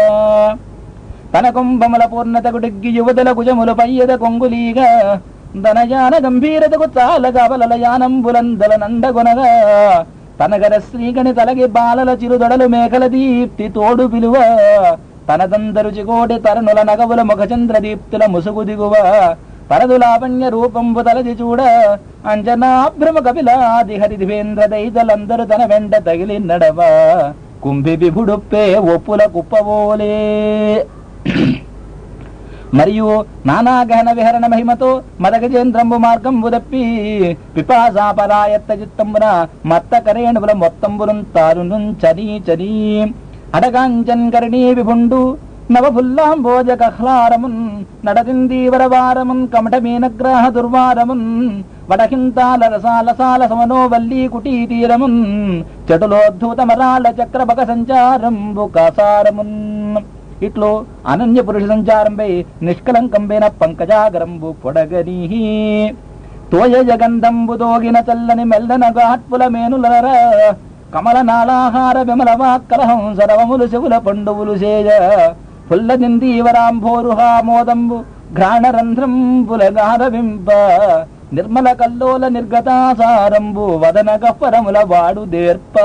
తన కుంభముల పూర్ణతకు డిగ్గి యువతుల కుజములు పయ్యద కొంగులీగా ధనయాన గంభీరతకు చాల గబలల యానంబులందల నండగొనగా తనగర శ్రీగణి తలగి బాలల చిరుదొడలు మేకల దీప్తి తోడు పిలువ తనదందరు చికోటి తరణుల నగవుల ముఖచంద్ర దీప్తుల ముసుగు దిగువ పరదులావణ్య రూపంబు తలది చూడ అంజనాభ్రమ కపిలాది హరిదివేంద్ర దైతలందరూ తన వెంట తగిలి నడవ కుంభి విభుడుప్పే ఒప్పుల కుప్పవోలే. మరియు నానాగహన విహరణ మహిమతో మదగజేంద్రంబు మార్గంబు దప్పి పిపాసాపరాయత్త చిత్తంబున మత్త కరేణువుల మొత్తంబులం తారును చరీ చరీ అడగాంచన్ కరణీ విభుండు నవభుల్లాంబోజ కహ్లారమున్ నడదిందీవరవారమున్ కమఠమీనగ్రాహ దుర్వారమున్ వడహింతాల రసాలసాల సమనోవల్లీ కుటీతీరమున్ చటులోద్ధూతమరాళ చక్రభగ సంచారంబు కాసారమున్. ఇట్లో అనన్య పురుష సంచారంపై నిష్కలంకంబైన పంకజాగరంబు పొడగని తోయ జగంధంబు దోగిన చల్లని మెల్లన గాట్పుల మేనులర కమల నాళాహార విమల వాక్కలహం సరవములు శివుల పండువులు సేయ పుల్లదిందీవరాంభోరుహామోదంబు ఘ్రాణరంధ్రంబుల గారవింప నిర్మల కల్లోల నిర్గతాసారంబు వదన గహ్వరముల వాడు దేర్ప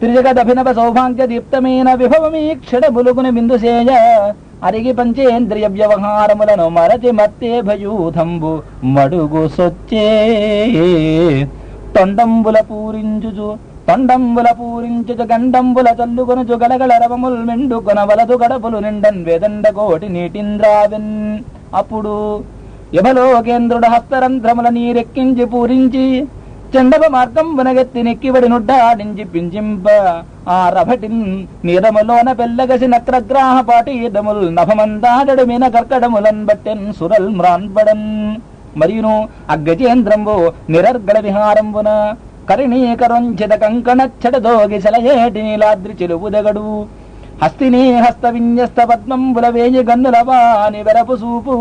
త్రిజగదభినవ సౌభాగ్య దీప్తమైన విభవమీక్షణ బులుగుని బిందుసేయ అరిగి పంచేంద్రియ వ్యవహారములను మరచి మత్తే భయూధంబు మడుగు సొచ్చే తొండంబుల పూరించుచు గండంబుల చల్లుకొనుచు గలగల రవముల్ మెండుకొన వలదు గడపులు నిండన్ వేదండ కోటి నీటింద్రావెన్. అప్పుడు యభలోకేంద్రుడు హస్తరంధ్రముల నీరెక్కించి పూరించి చండవ మార్గం వనగెత్తి నెక్కిబడి నుడ్డాడించి పింజింప ఆ రభటిన్ నీరములోన పెల్లగసి నక్రగ్రాహ పాటీదముల్ నభమందాడడు మీన కర్కడములన్ బట్టెన్ సురల్ మ్రాన్బడన్. మరియును అగ్గజేంద్రంబు నిరర్గళ విహారంబున కరిణీకరుంచిత కంకణచ్చడదోగి సెలయేటి నీలాద్రి చెలువుదగడు హస్తినీ హస్త విన్యస్త పద్మంబుల వేయి గన్నుల వాని వెరపు సూపు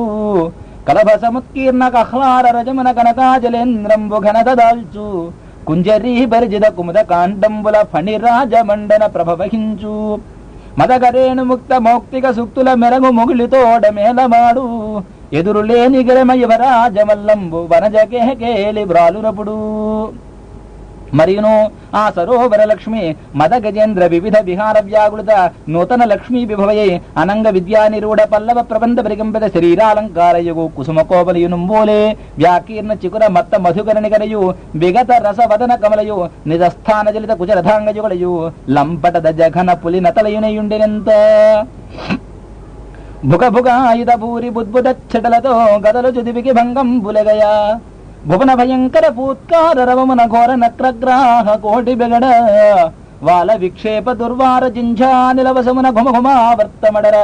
కలభ సముత్కీర్ణ కహ్లార రజమున కనకాజలేంద్రంబు ఘనత దాల్చు కుంజరీ బరిజిద కుముద కాండంబుల ఫణిరాజమండన ప్రభవహించు మదగరేణు ముక్త మౌక్తిక సూక్తుల మెరగు మొగులితోడ మేలమాడు ఎదురులేని గిరమ యువరాజమల్లంబు వనజకేలి బ్రాలురపుడు. మరియును ఆ సరోవర లక్ష్మి మద గజేంద్ర వివిధ విహార వ్యాగుళత నూతన లక్ష్మీ విభవయే అనంగ విద్యానిరూఢ పల్లవ ప్రబంధ పరికంపిత శరీరాలంకారయుగు కుసుమకోపలయునుంబోలే వ్యాకీర్ణ చికుర మత్త మధుకరణికరయు విగత రసవదన కమలయు నిజస్థాన జలిత కుచరథాంగయుగలయు లంపటద జఘన పులి నతలయునయుండెనెంత భుగభుగాయుధ భూరి బుద్భుతచ్చటలతో గదలు చుదివికి భంగం బులగయా భువన భయంకర పూత్కార రవమున ఘోర నక్రగ్రాహ కోటి బెగడ వాల విక్షేప దుర్వార జింఝా నిలవసమున ఘుమఘుమావర్తమడర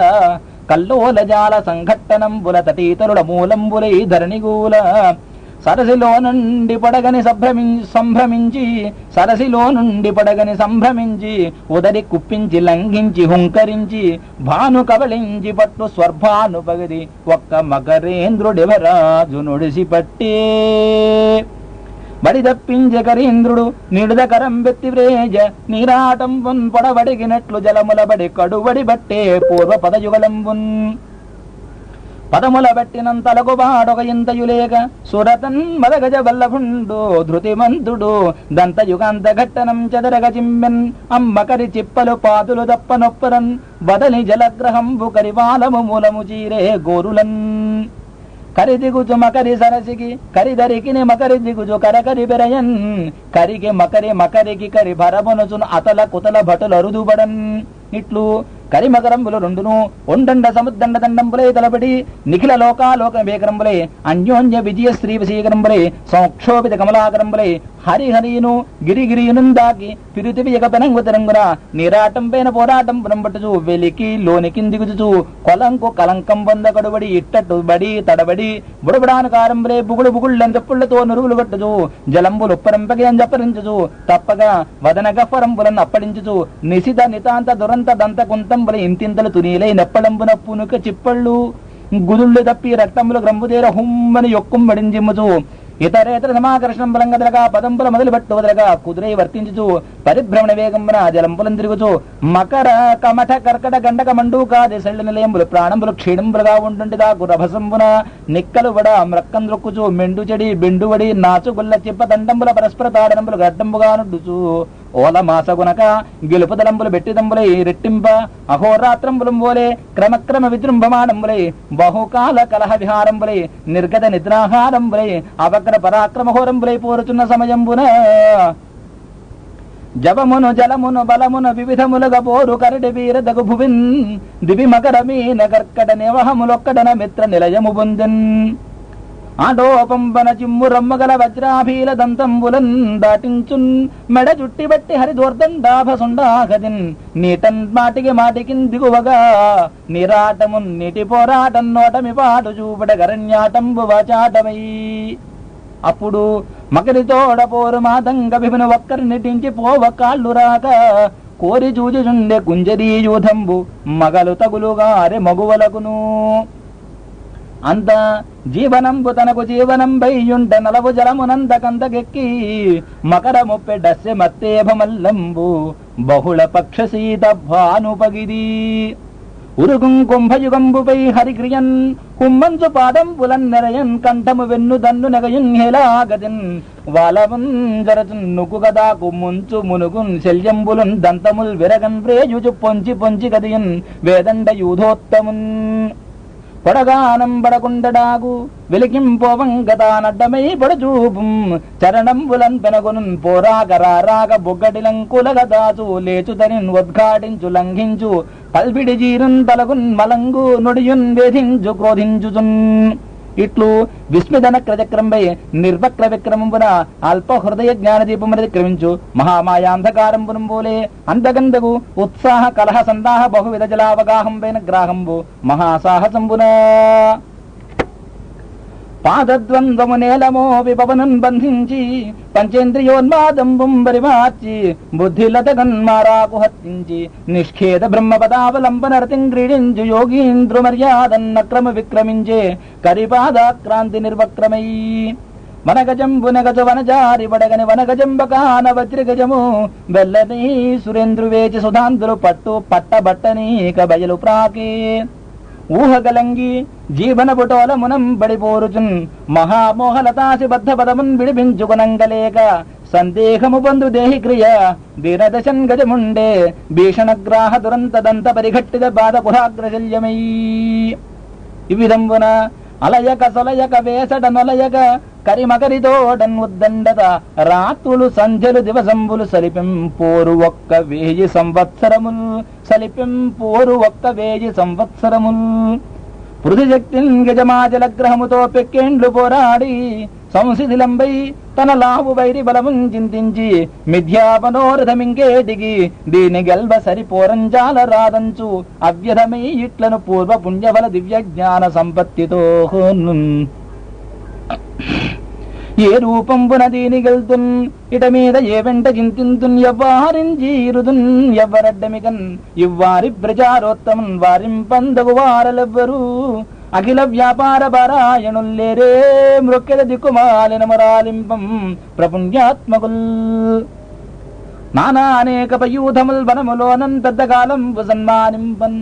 కల్లోల జాల సంఘట్టనంబుల తటీతరుల మూలంబులై ధరణిగూల సరసిలో నుండి పడగని సంభ్రమించి ఉదరి కుప్పించి లంఘించి హుంకరించి భాను కబళించి పట్టు స్వర్భాను పగది ఒక్క మకరేంద్రుడెవరాజు నుడిసి పట్టే బడి తప్పించే కరీంద్రుడు నిడుద కరం వెత్తి వ్రేజ నీరాటంబున్ పొడబడిగినట్లు జలములబడి కడుబడి బట్టే పూర్వ పదయుగలంబున్ పదముల బట్టినంతలకు బాడొక ఇంతయులేక సురతన్ మదగజ వల్లభుండు ధృతిమంతుడు దంతయుగాంత ఘట్టనం చదరగ చింబెన్ అమ్మకరి చిప్పలు పాతులు దప్ప నొప్పరన్ బదలి జలగ్రహంబు కరివాలము మూలము చీరే గోరులన్ కరిదిగుచు మకరి సరసికి కరిదరికిని మకరి దిగుచు కరకరి బెరయన్ కరికి మకరికి కరి భరబొనుచును అతల కుతల భటుల రుదుబడన్. ఇట్లు కరిమకరంబులు రెండును ఒండండ సముద్దండ దండంబులై తలపడి నిఖిల లోకాలోక వేకరంబులై అన్యోన్య విజయ శ్రీ వశీకరంబులై సంక్షోభిత కమలాకరంబులై హరిహరిను గిరిగిరియునుందాకి పిరుతివి ఎగపెనంగు తెరంగున నీరాటం పైన పోరాటం పురంపట్టుచు వెలికి లోనికి దిగుచుచు కొలంకు కలంకం పొందకడుబడి ఇట్టట్టు బడి తడబడి బుడబడాను కారంబరే బుగుడు బుగుళ్ళెంచెప్పుళ్లతో నురుగులు కట్టుచు జలంబులు ఉప్పరింపగే జపరించుచు తప్పగా వదన గఫరంబులను అప్పడించుచు నిశిత నితాంత దురంత దంత కుంతంబుల ఇంతింతలు తునీలై నెప్పళంబున పునుక చిప్పళ్ళు గుదుళ్ళు తప్పి రక్తములు గ్రంబుదేర హుమ్మని యొక్కుంబడింజిమ్ముచు ఇతరేతర సమాకర్షణం బలంగదలగా పదంపుల మొదలుపెట్టు వదలగా కుదురై వర్తించుచు పరిభ్రమణ వేగంబున జలంపులం తిరుగుచు మకర కమఠ కర్కట గండక మండూకా దిశళ్ళు నిలయంబులు ప్రాణంబులు క్షీణంబులుగా ఉంటుంటిదాకు రభసంబున నిక్కలు వడ మ్రక్కం ద్రొక్కుచు మెండు చెడి బెండువడి నాచు గుల్ల చిప్ప దండంబుల పరస్పర తాడనంబులు గడ్డంబుగా నుండుచు ఓల మాసగునక గెలుపుదలంబులు బెట్టిదంబులై రెట్టింప అహోరాత్రంబులం పోలే క్రమక్రమ విజృంభమానంబులై బహుకాల కలహ విహారంబులై నిర్గత నిద్రాహారంబులై అవగ్ర పరాక్రమహోరంబులై పోరుచున్న సమయంబున జవమును జలమును బలమును వివిధములుగా పోరు కరడి వీర దగు భువిన్ దివి మకరమీన కర్కట నివహములొక్కడన మిత్ర నిలయము బొందెన్ ఆటోపంబన చిమ్ము రమ్మగల వజ్రాభీల దంతంబులన్ దాటించున్ మెడ జుట్టి బట్టి హరిదోర్దండాభసుండాగదిన్ నీటన్ మాటికి మాటికిన్ దిగువగా నిరాటమున్ నీటి పోరాటం నోటమి పాటు చూపడ గరణ్యాటంబు వాచాటమై అప్పుడు మకరితోడ పోరు మాదంగ విభిన ఒక్కరి నిటించి పోవ కాళ్ళు రాక కోరి చూచుచుండె కుంజరీ యూధంబు మగలు తగులుగారె మగువలకును అంత జీవనంబు తనకు జీవనం బయ్యుంట నలవు జలమునంత కందకెక్కి మకర ముప్పెడస్య మత్తేభమల్లంబు బహుళ పక్షసీత భానుపగిది ఉరుగుం కుంభయుగంబుపై హరిక్రియన్ కుమ్మంచు పాదంబులన్ నెరయన్ కంఠము వెన్ను దన్ను నెగయున్ హేలాగతిన్ వాలమున్ జరచున్ నుకు గదాకు ముంచు మునుగున్ శల్యంబులున్ దంతముల్ విరగన్ ప్రేజుచు పొంచి పొంచి గదియున్ వేదండ యూధోత్తమున్ పొడగానం బడకుండడాగు వెలికింపోవంగతానడ్డమై పొడచూపుం చరణంబులన్ పెనగొనున్ పోరాగరారాగ బొగ్గటిలంకులగ దాచు లేచుతనిన్ ఉద్ఘాటించు లంఘించు పల్పిడి జీరున్ తలగున్ మలంగు నుడియున్ వేధించు క్రోధించుచున్ ఇట్లు విస్మిదన క్రచక్రంపై నిర్వక్ర విక్రమంబున అల్ప హృదయ జ్ఞానదీపమునది క్రమించు మహామాయాంధకారంబునం పోలే అంతగంతకు ఉత్సాహ కలహ సందాహ బహువిధ జలావగాహం పైన గ్రాహంబు మహాసాహసంబున పాదద్వంద్వము నేలమోపి పవనున్ బంధించి పంచేంద్రియోన్మాదంబుం పరిమార్చి బుద్ధిలతగన్మారాకు హత్తించి నిష్ఖేద బ్రహ్మపదావలంబనరతిం క్రీడించు యోగీంద్రు మర్యాదన్నక్రమ విక్రమించే కరిపాదాక్రాంతి నిర్వక్రమై వనగజంబు నగజ వనజారి వడగని వనగజంబకాన వజ్రగజము వెల్లని సురేంద్రు వేచి సుధాంతులు పట్టు పట్టబట్టనీక బయలు ప్రాకే ఊహగలంగి జీవన పుటోలమునం బడిపోరుచున్ మహామోహలతాసి బద్ధ పదమున్ విడిపించుకునంగలేక సందేహము బంధు దేహి క్రియ వీరదశన్ గజముండే భీషణగ్రాహ దురంత దంత పరిఘట్టిత బాధ పురాగ్రశల్యమై ఈ విధంబున అలయక సొలయక వేసట నొలయక కరిమకరితోడన్ ఉద్దండత రాత్రులు సంధ్యలు దివసంబులు సలిపెం పోరు ఒక్క 1000 సంవత్సరముల్ సలిపెం పోరు ఒక్క 1000 సంవత్సరముల్ పృథుశక్తిన్ గజమాజలగ్రహముతో పెక్కేండ్లు పోరాడి సంశిథిలంబై తన లావు వైరి బలముం చింతించి మిథ్యాపనోరథమింకేటికి దీని గెల్వ సరిపోరంజాల రాదంచు అవ్యధమై ఇట్లను పూర్వ పుణ్యబల దివ్య జ్ఞాన సంపత్తితో ఏ రూపంబున దీని గెల్తున్ ఇట మీద ఏ వెంట చింతింతున్ ఎవ్వారింజీరుదున్ ఎవ్వరడ్డమికన్ ఇవ్వారి ప్రచారోత్తమన్ వారింపందగు వారలెవ్వరు అఖిల వ్యాపార పారాయణుల్లేరే మృక్కెద దిక్కుమాలిన మరాలింపం ప్రపుణ్యాత్మకుల్ నానా అనేక పయూధముల్ వనములోనం పెద్దకాలం సన్మానింపన్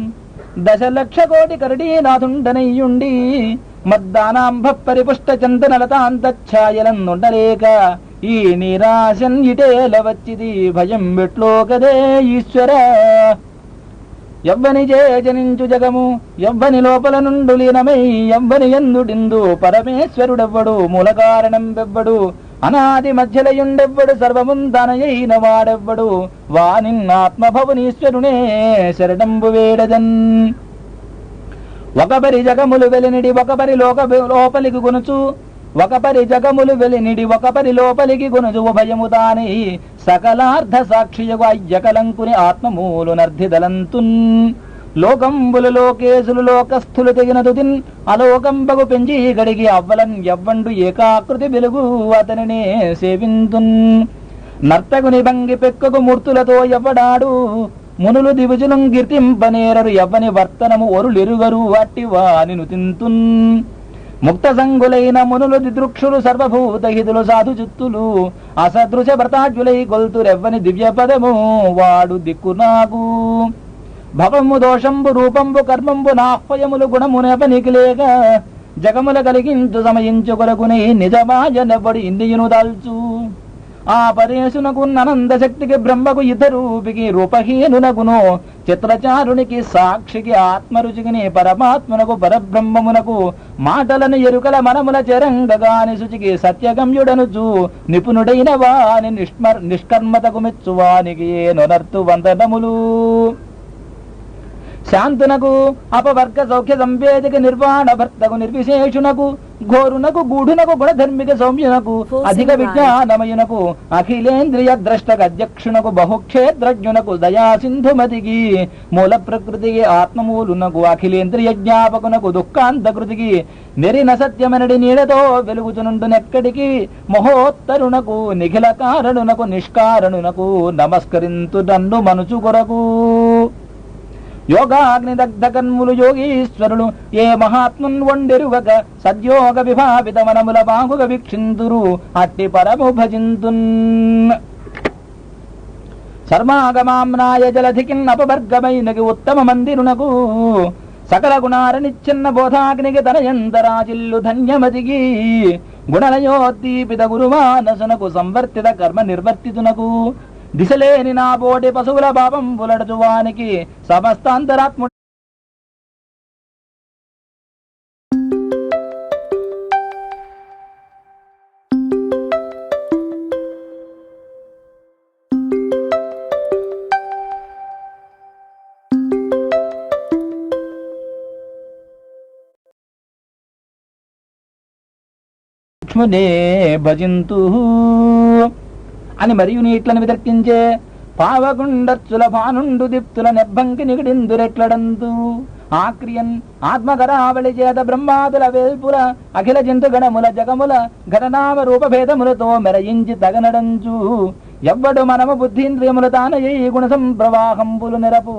10,00,000 కోటి కరడీనాథుండనయ్యుండి మద్దానాంభ పరిపుష్ట చందనలతాంతఛాయలన్నుండలేక ఈ నిరాశన్ ఇటేల వచ్చిది భయం వెట్లో కదే ఈశ్వర ఎవ్వని జనించు జగము ఎవ్వని లోపల నుండు లీనమై ఎవ్వని ఎందుడిందు పరమేశ్వరుడెవ్వడు మూల కారణం వెవ్వడు అనాది మధ్యలయుండెవ్వడు సర్వమున్ తనయైన వాడెవ్వడు వానిన్నాత్మభవనీశ్వరునే శరణంబు వేడదన్ ఒకపరి జగములు వెలినిడి ఒకపరి లోపలికి కొనుచు ఒకపరి జగములు వెలినిడి ఒకపరి లోపలికి కొనుజు ఉభయము తాని సకలార్థ సాక్షియగు అయ్యకలంకుని ఆత్మమూలు నర్ధిదలంతున్ లోకంబులు లోకేశులు లోకస్థులు తెగినదు తిన్ అలోకంబగు పెంచి గడిగి అవ్వలన్ ఎవ్వండు ఏకాకృతి వెలుగు అతనినే సేవింతున్ నర్తగుని భంగి పెక్కగు మూర్తులతో ఎవ్వడాడు మునులు దివిజులం కీర్తింపనేరరు ఎవ్వని వర్తనము ఒరులెరుగరు అట్టివాని నుతింతున్ ముక్త సంగులైన మునులు దిదృక్షులు సర్వభూతహితులు సాధు చిత్తులు అసదృశ వ్రతాజ్యులై కొల్తురెవ్వని దివ్య పదము వాడు దిక్కు నాకు భవము దోషంబు రూపంబు కర్మంబు నాహ్వయములు గుణమునెవనికి లేక జగముల కలిగించు సమయించు కొరకుని నిజమాజనెవ్వడు ఇంద్రియును దాల్చు ఆ పరేశునకు అనంద శక్తికి బ్రహ్మకు ఇతరూపికి రూపహీనునకును చిత్రచారునికి సాక్షికి ఆత్మరుచికిని పరమాత్మనకు పరబ్రహ్మమునకు మాటలను ఎరుకల మనముల చెరంగగాని శుచికి సత్యగమ్యుడనుచు నిపుణుడైన వాని నిష్కర్మతకు మెచ్చువానికి నొనర్తు వందనములు శాంతునకు అపవర్గ సౌఖ్య సంవేదిక నిర్వాణ భర్తకు నిర్విశేషునకు ఘోరునకు గూఢునకు గుణధర్మిక సౌమ్యునకు అధిక విజ్ఞానమయునకు అఖిలేంద్రియ ద్రష్టక అధ్యక్షునకు బహుక్షేత్రజ్ఞునకు దయా సింధుమతికి మూల ప్రకృతికి ఆత్మమూలునకు అఖిలేంద్రియ జ్ఞాపకునకు దుఃఖాంతకృతికి నెరిన సత్యమనడి నీడతో వెలుగుచునుండునెక్కడికి మహోత్తరునకు నిఖిల కారణునకు నిష్కారణునకు నమస్కరింతు నన్ను మనుచు కొరకు యోగాగ్ని దగ్ధ కన్ములు యోగీశ్వరులు ఏ మహాత్మున్ వండెరుగక సద్యోగ విభావిత మనముల బాగుగ వీక్షింతురు అట్టి పరము భజింతున్ సర్మాగమామ్నాయ జలధికిన్ అపవర్గమైనకి ఉత్తమ మందిరునకు సకల గుణారనిచ్చిన బోధాగ్నికి తనయంతరాజిల్లు ధన్యమతికి గుణలయోద్దీపిత గురుమానసునకు సంవర్తిత కర్మ నిర్వర్తితునకు దిశలేని నా బోటి పశువుల పాపం పులడుచువానికి సమస్తాంతరాత్మ భజింతు అని మరియు నీట్లను విదర్కించే పావగుండచ్చుల భానుండు దిప్తుల నెబ్బంకి నిగిడిందురెట్లడంతు ఆక్రియన్ ఆత్మకరావళి చేత బ్రహ్మాదుల వేల్పుల అఖిల జంతు గణముల జగముల ఘటనామ రూపభేదములతో మెరయించి తగనడంచు ఎవ్వడు మనము బుద్ధీంద్రియముల తానయై గుణ సంప్రవాహంబులు నెరపు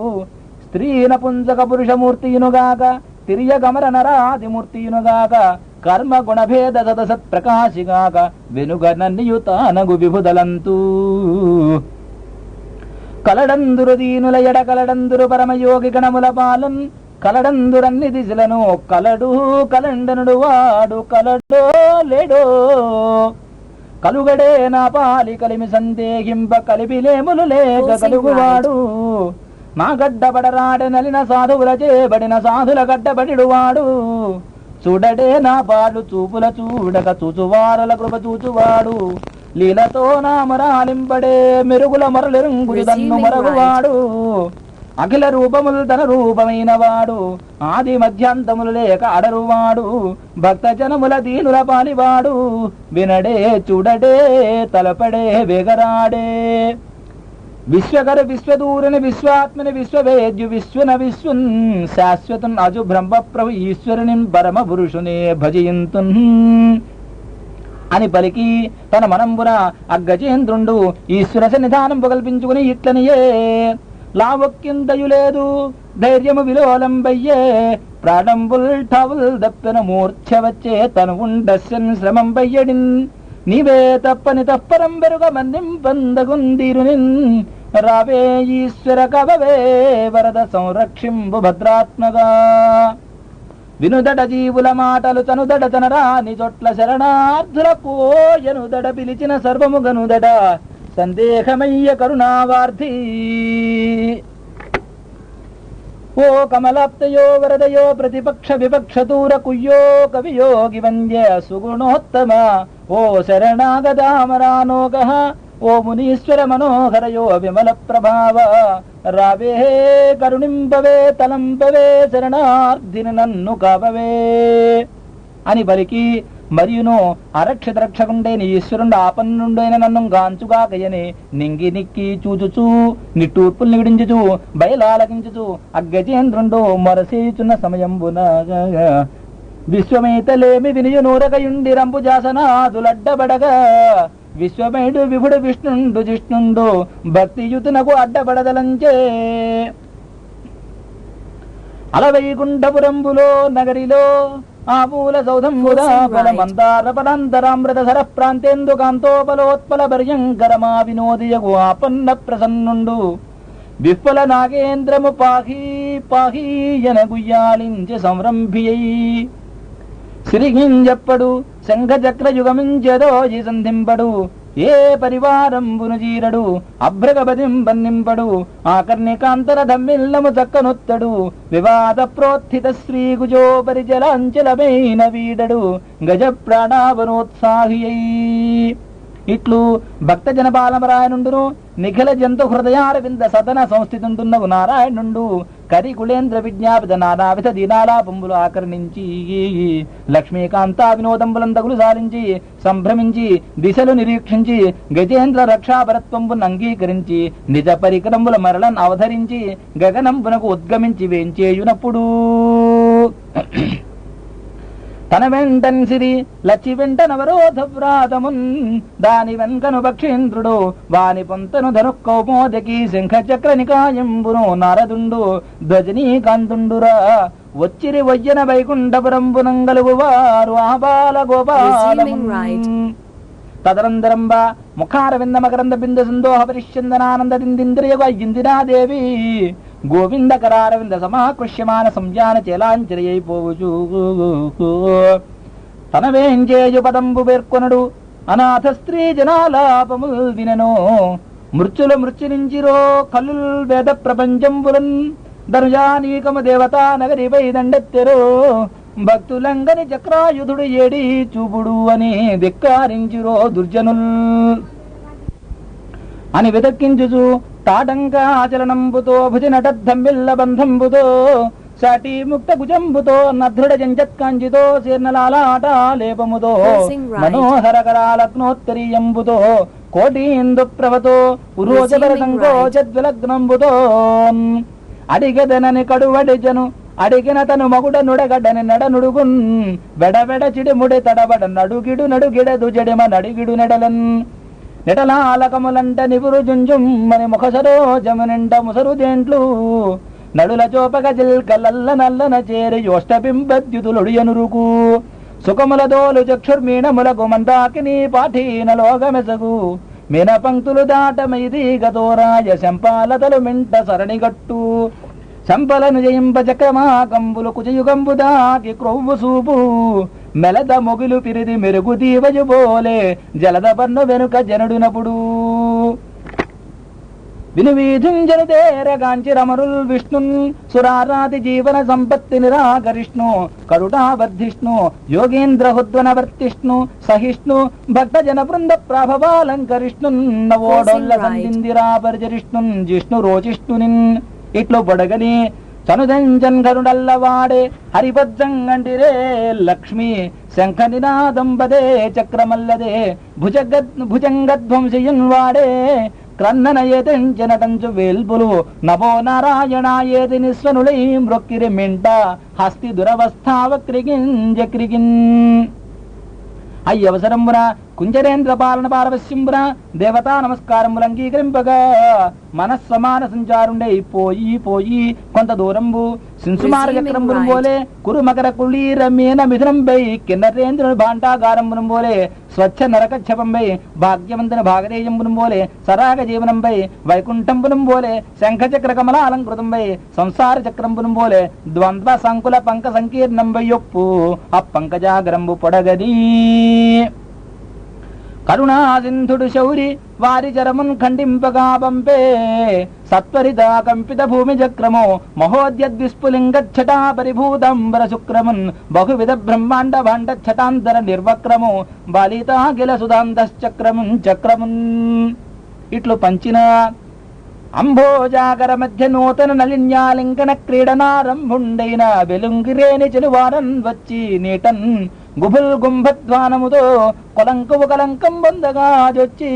స్త్రీ నపుంసక పురుషమూర్తియునుగాక తిరియ గమర నరాదిమూర్తియునుగాక కర్మ గుణభేద సదసత్ ప్రకాశిగాక వెనుగ నన్నియుతానగు విభుదలంతూ కలడందురు దీనుల ఎడ కలడందురు పరమయోగి గణముల పాలన్ కలడందురన్ని దిశలను కలడు కలండనుడు వాడు కలడో లేడో కలుగడే నా పాలి కలిమి సందేహింప కలిపిలేములు లేక కలుగువాడు నా గడ్డబడరాడ నలిన సాధువుల చేబడిన సాధుల గడ్డబడిడువాడు చూడడే నా పాడు చూపుల చూడక చూచువారల కృప చూచువాడు లీలతో నా మరాలింపడే మెరుగుల మరలెరుంగుడి దన్ను మరగువాడు అఖిల రూపములు తన రూపమైన వాడు ఆది మధ్యాంతములు లేక అడరువాడు భక్త జనముల దీనుల పాలివాడు వినడే చూడడే తలపడే వేగరాడే విశ్వకర విశ్వదూరని విశ్వాత్మని విశ్వవేద్యు విశ్వన విశ్వన్ శాశ్వతన్ అజు బ్రహ్మ ప్రభు ఈశ్వరుని పరమ పురుషునే భజయంతున్ అని పలికి తన మనంబున అగ్గజేంద్రుండు ఈశ్వర సన్నిధానం కల్పించుకుని ఇట్లనియే లావక్కింతయు లేదు ధైర్యము విలోలంబయ్యే ప్రాణంబుల్ ఠవుల్ దప్పెన మూర్ఛ వచ్చే తను ఉండస్యన్ శ్రమం బయ్యడిన్ నీవే తప్పని తప్పరం బెరుగ మందిం పందగుందిరునిన్ రావే ఈశ్వర కవవే వరద సంరక్షింబు భద్రాత్మగా వినుదట జీవుల మాటలు తనుదట తనరాని చోట్ల శరణార్థులకు ఎనుదట పిలిచిన సర్వము గనుదట సందేహమయ్య కరుణావార్థి ఓ కమలాప్తయో వరదయో ప్రతిపక్ష విపక్ష దూర కుయ్యో కవియోగి వంద్య సుగుణోత్తమ ఓ శరణాగతామరానోగ ఓ మునీశ్వర మనోహరయో విమల ప్రభావ రావే కరుణింపవే తలంపవే శరణార్థిని నన్ను కావవే అని పలికి మరియును అరక్షిత రక్షకుండైన ఈశ్వరుండు ఆపన్నుండైన నన్ను గాంచుగాకయని నింగి నిక్కి చూచుచూ నిట్టూర్పులు నిగిడించుచు బయలాలకించుచు అగ్గజేంద్రుండు మొరసేయుచున్న సమయంబున విశ్వమేతలేమి వినియునూరకయుండి రంపుజాసనాదులడ్డబడగా విశ్వమేడు విభుడు విష్ణుండు జిష్ణుండు భక్తియుతునకు అడ్డబడదలంచే అలవైకుంఠపురంబులో నగరిలో ఆమూల సౌధంబుదా బల మందార పలాంతరామృత సర ప్రాంతేందు కాంతోపలోత్పల భర్యంకరమా వినోదియగు ఆపన్న ప్రసన్నుండు విఫల నాగేంద్రము పాహీ పాహీయన గుయ్యాలించి సంరంభియై సిరిగింజప్పడు శంఖచక్ర యుగమించెదోజి సంధింపడు ఏ పరివారంబును జీరడు అభ్రగపదింపన్నింపడు ఆకర్ణికాంతర ధమ్మిల్లము చక్కనొత్తడు వివాద ప్రోత్థిత శ్రీగుజో పరిజలాంచలమైన వీడడు గజ ప్రాణావనోత్సాహియై ఇట్లు భక్త జనపాలమరాయనుండును నిఖిల జంతు హృదయారవింద సదన సంస్థితుంటున్నవు నారాయణుండు కరికుళేంద్ర విజ్ఞాపిత నానావిధ దీనాలాపంబులు ఆకర్ణించి లక్ష్మీకాంతా వినోదంబులంతగులు సారించి సంభ్రమించి దిశలు నిరీక్షించి గజేంద్ర రక్షాపరత్వంబును అంగీకరించి నిజ పరికరంబుల మరళన్ అవధరించి గగనంబునకు ఉద్గమించి వేంచేయునప్పుడు తన వెంటన్ సిరి లచ్చి వెంట నవరోధ వ్రాతమున్ దాని వెంకను పక్షేంద్రుడు వాని పొంతను ధనుకౌమోదకి శంఖ చక్ర నికాయంబును నారదుండు ధ్వజనీకాంతుండురా వచ్చిరి వయ్యన వైకుంఠపురంబునంగలుగు వారు ఆబాల గోపాలము తదనంతరంబ ముఖారవింద మకరంద బిందు సందోహ పరిశ్చందనానంద దిందింద్రియగు అయ్యిందిరాదేవి గోవిందకరారవింద సమాకృష్యమాన సంజాన చేలాంచరయైపోవుచు తన వేంచేయు పదంబు పేర్కొనడు అనాథ స్త్రీ జనాలాపముల్ వినను మృత్యుల మృత్యునించిరో కల్లుల్ వేద ప్రపంచంబులన్ ధనుజానీకము దేవతా నగరి వైదండెత్తెరో భక్తులంగని చక్రాయుధుడు ఏడి చూపుడు అని ధిక్కారించిరో దుర్జనుల్ అని వెదక్కించుచు తాటంకాచలనంబుతో భుజ నటద్ధంబిల్ల బంధంబుతో సాటి ముక్త కుజంబుతో నధృఢ జంజత్కాంజితో శీర్ణలాలాట లేపముతో మనోహరకరాలగ్నోత్తరీయంబుతో కోటీందు ప్రభతో పురోజబర సంకోచద్విలగ్నంబుతో అడిగదనని కడువడిజను అడిగిన తను మగుడ నుడగడ్డని నడనుడుగున్ వెడవెడ చిడిముడి తడబడ నడుగిడు నడుగిడదు జడిమ నడిగిడు నెడలన్ నిటలాలకములంట నిపురు జుంజుమ్మని ముఖ సరోజమునింట ముసరు దేంట్లు నడుల చోపగ జిల్కలల్ల నల్లన చేరి యోష్టబింబద్యుతులుడియనురుకు సుఖముల దోలు చక్షుర్మీణములకు మందాకిని పాఠీనలోగమెసగు మీన పంక్తులు దాటమైది గతోరాయ శంపాలతలు మింట సరణిగట్టు సంపలను జయింప చక్రమాకంబులు కుజయుగంబు దాకి క్రొవ్వు సూపు మెలద మొగులు పిరిది మెరుగు దీవజు పోలే జలద పన్ను వెనుక జనుడునప్పుడు వినువీధుంజను తేరగాంచి రమరుల్ విష్ణున్ సురారాది జీవన సంపత్తి నిరాకరిష్ణు కరుణావర్ధిష్ణు యోగేంద్ర హుద్వనవర్తిష్ణు సహిష్ణు భక్త జన బృంద ప్రభాలంకరిష్ణున్ నవోడొల్ల సందిందిరాపరిచరిష్ణున్ జిష్ణు రోచిష్ణునిన్ ఇట్లు పొడగని చనుదంజన్ కరుడల్లవాడే హరిభద్రంగంటిరే లక్ష్మి శంఖ నినాదంబదే చక్రమల్లదే భుజంగధ్వంసయున్ వాడే క్రన్నన ఏతంచనటంచు వేల్పులు నమో నారాయణాయేతి నిస్వనులై మృక్కిరి మింట హస్తి దురవస్థావక్రిగిన్ అయ్యవసరంబున కుంజరేంద్ర పాలన పారవశ్యంబున దేవతా నమస్కారములు అంగీకరింపగా మనస్సమాన సంచారుండై పోయి పోయి కొంత దూరంబు సింసుమార చక్రంబునం పోలే కురు మకర కుళీరమీన మిథునంబై కిన్నరేంద్రుని భాంటాగారంబునం పోలే స్వచ్ఛ నరకచ్చపంబై భాగ్యవంతుని భాగదేయంబునం పోలే సరాగ జీవనంబై వైకుంఠంబునం పోలే శంఖచక్ర కమలాలంకృతంబై సంసార చక్రంబునం పోలే ద్వంద్వ సంకుల పంక సంకీర్ణంబై యొప్పు అప్పంకజాగరంబు పొడగదీ కరుణా సింధుడు శౌరి వారి జరమున్ ఖండింపగా పంపే సత్వరిత కంపిత భూమి చక్రమో మహోద్యద్విస్ఫులింగచ్చటా పరిభూతంబర శుక్రమున్ బహువిధ బ్రహ్మాండ భాండచ్చటాంతర నిర్వక్రము బాలితాగిల సుధాంతశ్చక్రమున్ చక్రమున్ ఇట్లు పంచిన అంభోజాగర మధ్య నూతన నలిన్యాలింకన క్రీడనారంభుండైన వెలుంగిరేని చెలువారన్ వచ్చి నీటన్ గుబుల్ గుంభధ్వానముతో కొలంకువు కలంకం పొందగా జొచ్చి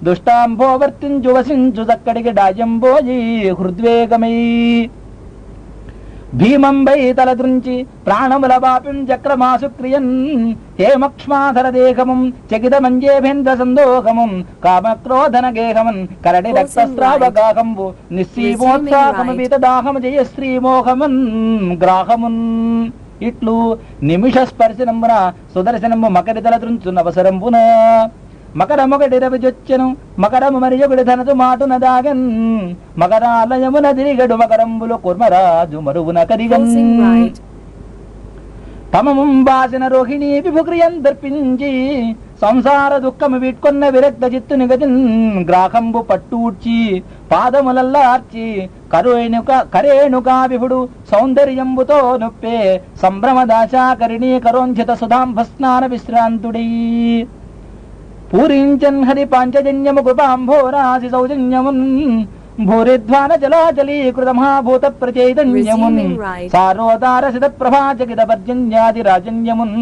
దుష్టాంభో వర్తించు వసించు చక్కడికి డాయంబోయి హృద్వేగమై భీమంబై తలదృంచి ప్రాణముల బాపిం చక్రమాసు క్రియన్ హేమక్ష్మాధర దేహముం చకితమంజేభేంద్ర సందోహముం కామక్రోధన గేహమన్ కరడి రక్తస్రావగాహంబు నిస్సీమోత్సాహము వీతదాహము జయ శ్రీమోహమన్ గ్రాహమున్ ఇట్లు నిమిష స్పర్శనంబున సుదర్శనము మకరి తలదృంచున్న అవసరంబున మకరమొకటి రవిజొచ్చెను మకరము మరియొకటి ధనసు మాటున దాగన్ మకరాలయమున తిరిగడు మకరంబులు కుర్మరాజు మరువున కరిగన్ తమముం బాసిన రోహిణీ విభుక్రియం దర్పించి సంసార దుఃఖము వీట్కొన్న విరక్త చిత్తు నిగతిన్ గ్రాహంబు పట్టూడ్చి పాదములల్లార్చి కరేణుకా విభుడు సౌందర్యంబుతో నొప్పే సంభ్రమదాశాకరిణీ కరోంచిత సుధాంభ స్నాన విశ్రాంతుడీ పూరించన్ హరి పాంచజన్యము కృపాంభోరాసి సౌజన్యమున్ భూరిధ్వాన జలాచలీకృత మహాభూత ప్రచైతన్యమున్ సారోదారసిత ప్రభాచకిత పర్జన్యాది రాజన్యమున్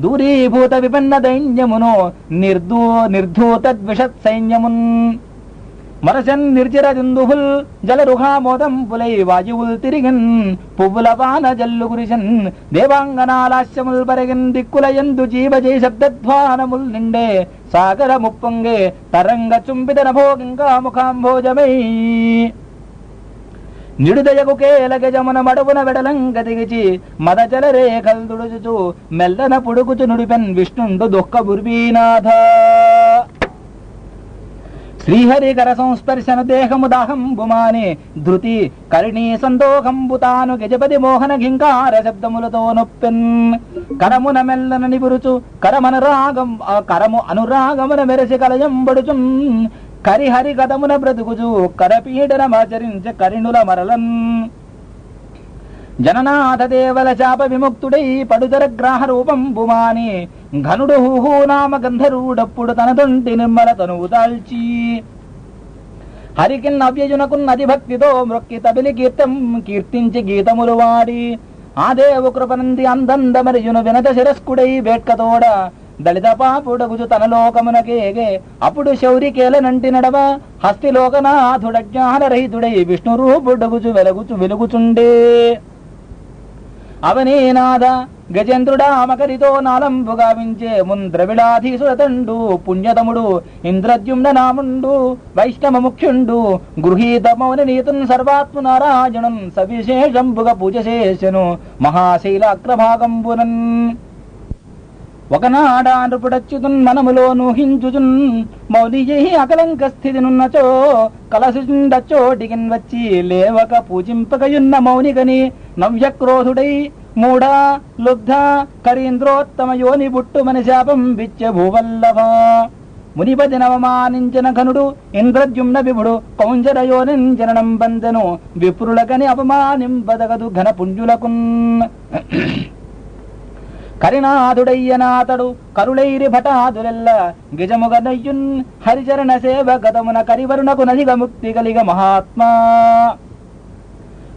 దూరీభూత విపన్న దైన్యమును నిర్ధూతద్విషత్ సైన్యమున్ మరసన్ నిర్జర దుందుహుల్ జలరుహామోదం పులై వాయువుల్ తిరిగన్ పువ్వుల వాన జల్లు కురిసన్ దేవాంగనాలాస్యముల్ పరగన్ దిక్కులయందు జీవజై శబ్దధ్వానముల్ నిండే సాగర ముప్పొంగే తరంగ చుంబిత నభోగంగా ముఖాంభోజమై నిడుదయకు కేల గజమున మడువున వెడలంగ దిగిచి మదచల రేఖల్ దుడుచుచు మెల్లన పుడుకుచు నుడిపెన్ విష్ణుండు దుఃఖ బుర్వీనాథ శ్రీహరికర సంస్పర్శన దేహము దాహంబుమాని ధృతి కరిణీ సందోహంబు తాను గజపతి మోహన ఘింకార శబ్దములతో నొప్పెన్ కరమున మెల్లన నిపురుచు కరము అనురాగమున మెరసి కలయంబడుచున్ కరిహరి గదమున బ్రతుకుచు కరపీడనమాచరించ కరిణుల మరలన్ జననాథ దేవల చాప విముక్తుడై పడుదర గ్రాహ రూపం బుమాని ఘనుడు హూహూ నామ గంధరూడప్పుడు తన తొంటి నిర్మల తనువు దాల్చి హరికిన్ అవ్యయునకున్ అతి భక్తితో మృక్కి తబిలి కీర్తించి గీతములు వాడి ఆ దేవు కృపనంది అందందమరియును వినత శిరస్కుడై వేట్కతోడ దళిత పాపుడగుజు తన లోకమునకేగే అప్పుడు శౌరికేలనంటి నడవ హస్తిలోకనాథుడ జ్ఞానరహితుడై విష్ణు రూపుడగుజు వెలుగుచుండే అవనేనాథ గజేంద్రుడా మకరితో నాలంబు గావించే ముంద్రవిళాధీసురతండు పుణ్యతముడు ఇంద్రద్యుమ్న నాముండు వైష్ణవ ముఖ్యుండు గృహీత మౌన నీతున్ సర్వాత్మ నారాయణున్ సవిశేషంబుగా పూజ చేసెను మహాశైల అగ్రభాగంబునన్ ఒకనాడా నృపుడచ్యుతున్ మనములో నూహించుచున్ మౌలియై అకలంక స్థితి నున్నచో కలసుచుండచ్చోటికిన్ వచ్చి లేవక పూజింపకయున్న మౌనికని నవ్యక్రోధుడై మూఢ లుబ్ధ కరీంద్రోత్తమ యోని బుట్టుమని శాపం విచ్చ భూవల్లభ మునిపతి నవమానించిన ఘనుడు ఇంద్రద్యుమ్న విభుడు కౌంజరయోనింజనం బందెను విప్రులకని అపమానింపదగదు ఘన పుంజులకున్ కరినాథుడయ్యనాతడు కరుళైరి భటాదులెల్ల గిజముగనయ్యున్ హరిచరణ సేవ గతమున కరివరునకు నదిగ ముక్తి కలిగ మహాత్మా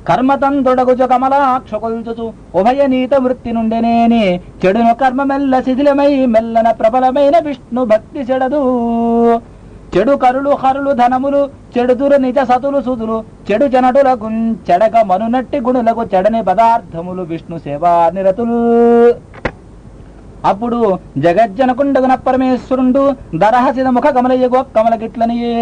కర్మతంతుడగుచు కమలాక్షకొల్చుచు ఉభయ నీత వృత్తి నుండెనేని చెడును కర్మమెల్ల శిథిలమై మెల్లన ప్రబలమైన విష్ణు భక్తి చెడదు చెడు కరులు హరులు ధనములు చెడుదురు నిజ సతులు సుతులు చెడు జనటులకు చెడక మనునట్టి గుణులకు చెడని పదార్థములు విష్ణు సేవా నిరతులు అప్పుడు జగజ్జనకుండగున పరమేశ్వరుండు దరహసిద ముఖ కమలయ్య గోక్కమల గిట్లనియే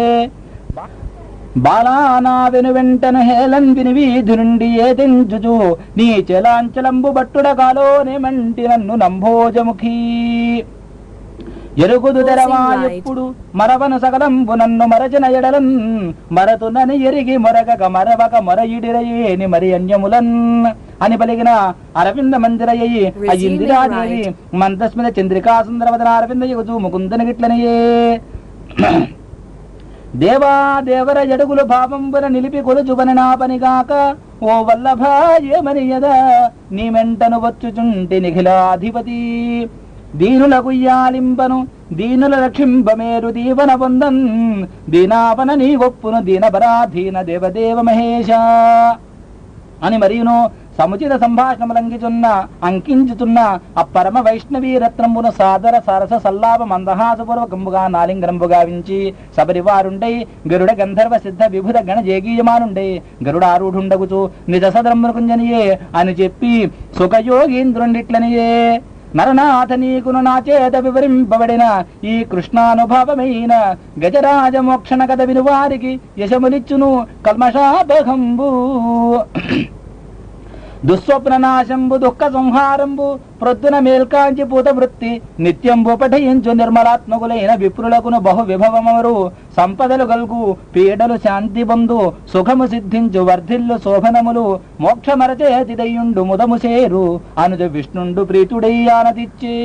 బాలానా వెను వెంటను హేళన్ విని వీధి నుండి ఏదించుచు నీ చలాంచలంబు బట్టుడగాలోనే మంటి నన్ను నంభోజముఖీ ఎరుగుదు తెరవా ఎప్పుడు మరవను సకలంబు నన్ను మరచిన ఎడలన్ మరతునని ఎరిగి మొరగక మరవక మొరయిడిరయేని మరి అన్యములన్ అని పలిగిన అరవింద మందిరయ్యి అయ్యిందిరాదేవి మందస్మిత చంద్రికా సుందరవదన అరవింద యుగజు ముకుందన గిట్లనయే దేవా దేవర జడుగులు భావంబున నిలిపి కొలుచుబని నా పనిగాక ఓ వల్లభా ఏమనియదా నీ మెంటను వచ్చుచుంటి నిఖిలాధిపతి దీనులకు యాలింపను దీనుల రక్షింపమేరు దీవన పొందన్ దీనాపన నీ గొప్పును దీనపరాధీన దేవదేవ మహేష అని మరియును సముచిత సంభాషణములంకిచున్న అంకించుతున్న ఆ పరమ వైష్ణవీ రత్నమును సాదర సరస సల్లాప మందహాసపూర్వకంబుగా నాలింగరంబుగా వించి సబరివారుండై గరుడ గంధర్వ సిద్ధ విభుద గణ జేగీయమానుండై గరుడారూఢుండగుచు నిజ సదరముకుంజనియే అని చెప్పి సుఖయోగీంద్రుండిట్లనియే నరనాథ నీకును నా చేత వివరింపబడిన ఈ కృష్ణానుభవమైన గజరాజ మోక్షణ కథ వినువారికి యశములిచ్చును కల్మషాపహంబు దుస్వప్ననాశంబు దుఃఖ సంహారంబు ప్రొద్దున మేల్కాంచి పూత వృత్తి నిత్యంబు పఠయించు నిర్మలాత్మకులైన విప్రులకును బహు విభవమరు సంపదలు గల్గు పీడలు శాంతి బంధు సుఖము సిద్ధించు వర్ధిల్లు శోభనములు మోక్షమరచేతి దయ్యుండు ముదము సేరు అనుజ విష్ణుండు ప్రీతుడై ఆనతిచ్చే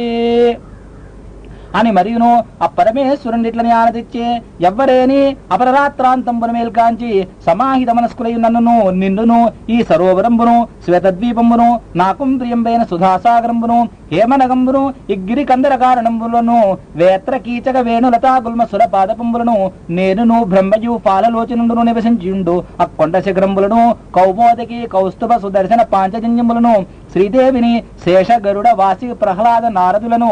అని మరియును ఆ పరమేశ్వరునిట్లని ఆనతిచ్చే ఎవ్వరేని అపరరాత్రాంతంబున మేల్కాంచి సమాహిత మనస్కులై నన్నును నిన్నును ఈ సరోవరంబును శ్వేతద్వీపంబును నాకుం ప్రియంబైన సుధాసాగరంబును హేమనగంబును ఇగ్గిరి కందర కారణంబులను వేత్ర కీచక వేణులతా గుల్మ సుర పాదపంబులను నేనును బ్రహ్మయు పాలలోచనుండును నివసించియుండు ఆ కొండ శిఖరంబులను కౌమోదకి కౌస్తుభ సుదర్శన పాంచజన్యములను శ్రీదేవిని శేష గరుడ వాసి ప్రహ్లాద నారదులను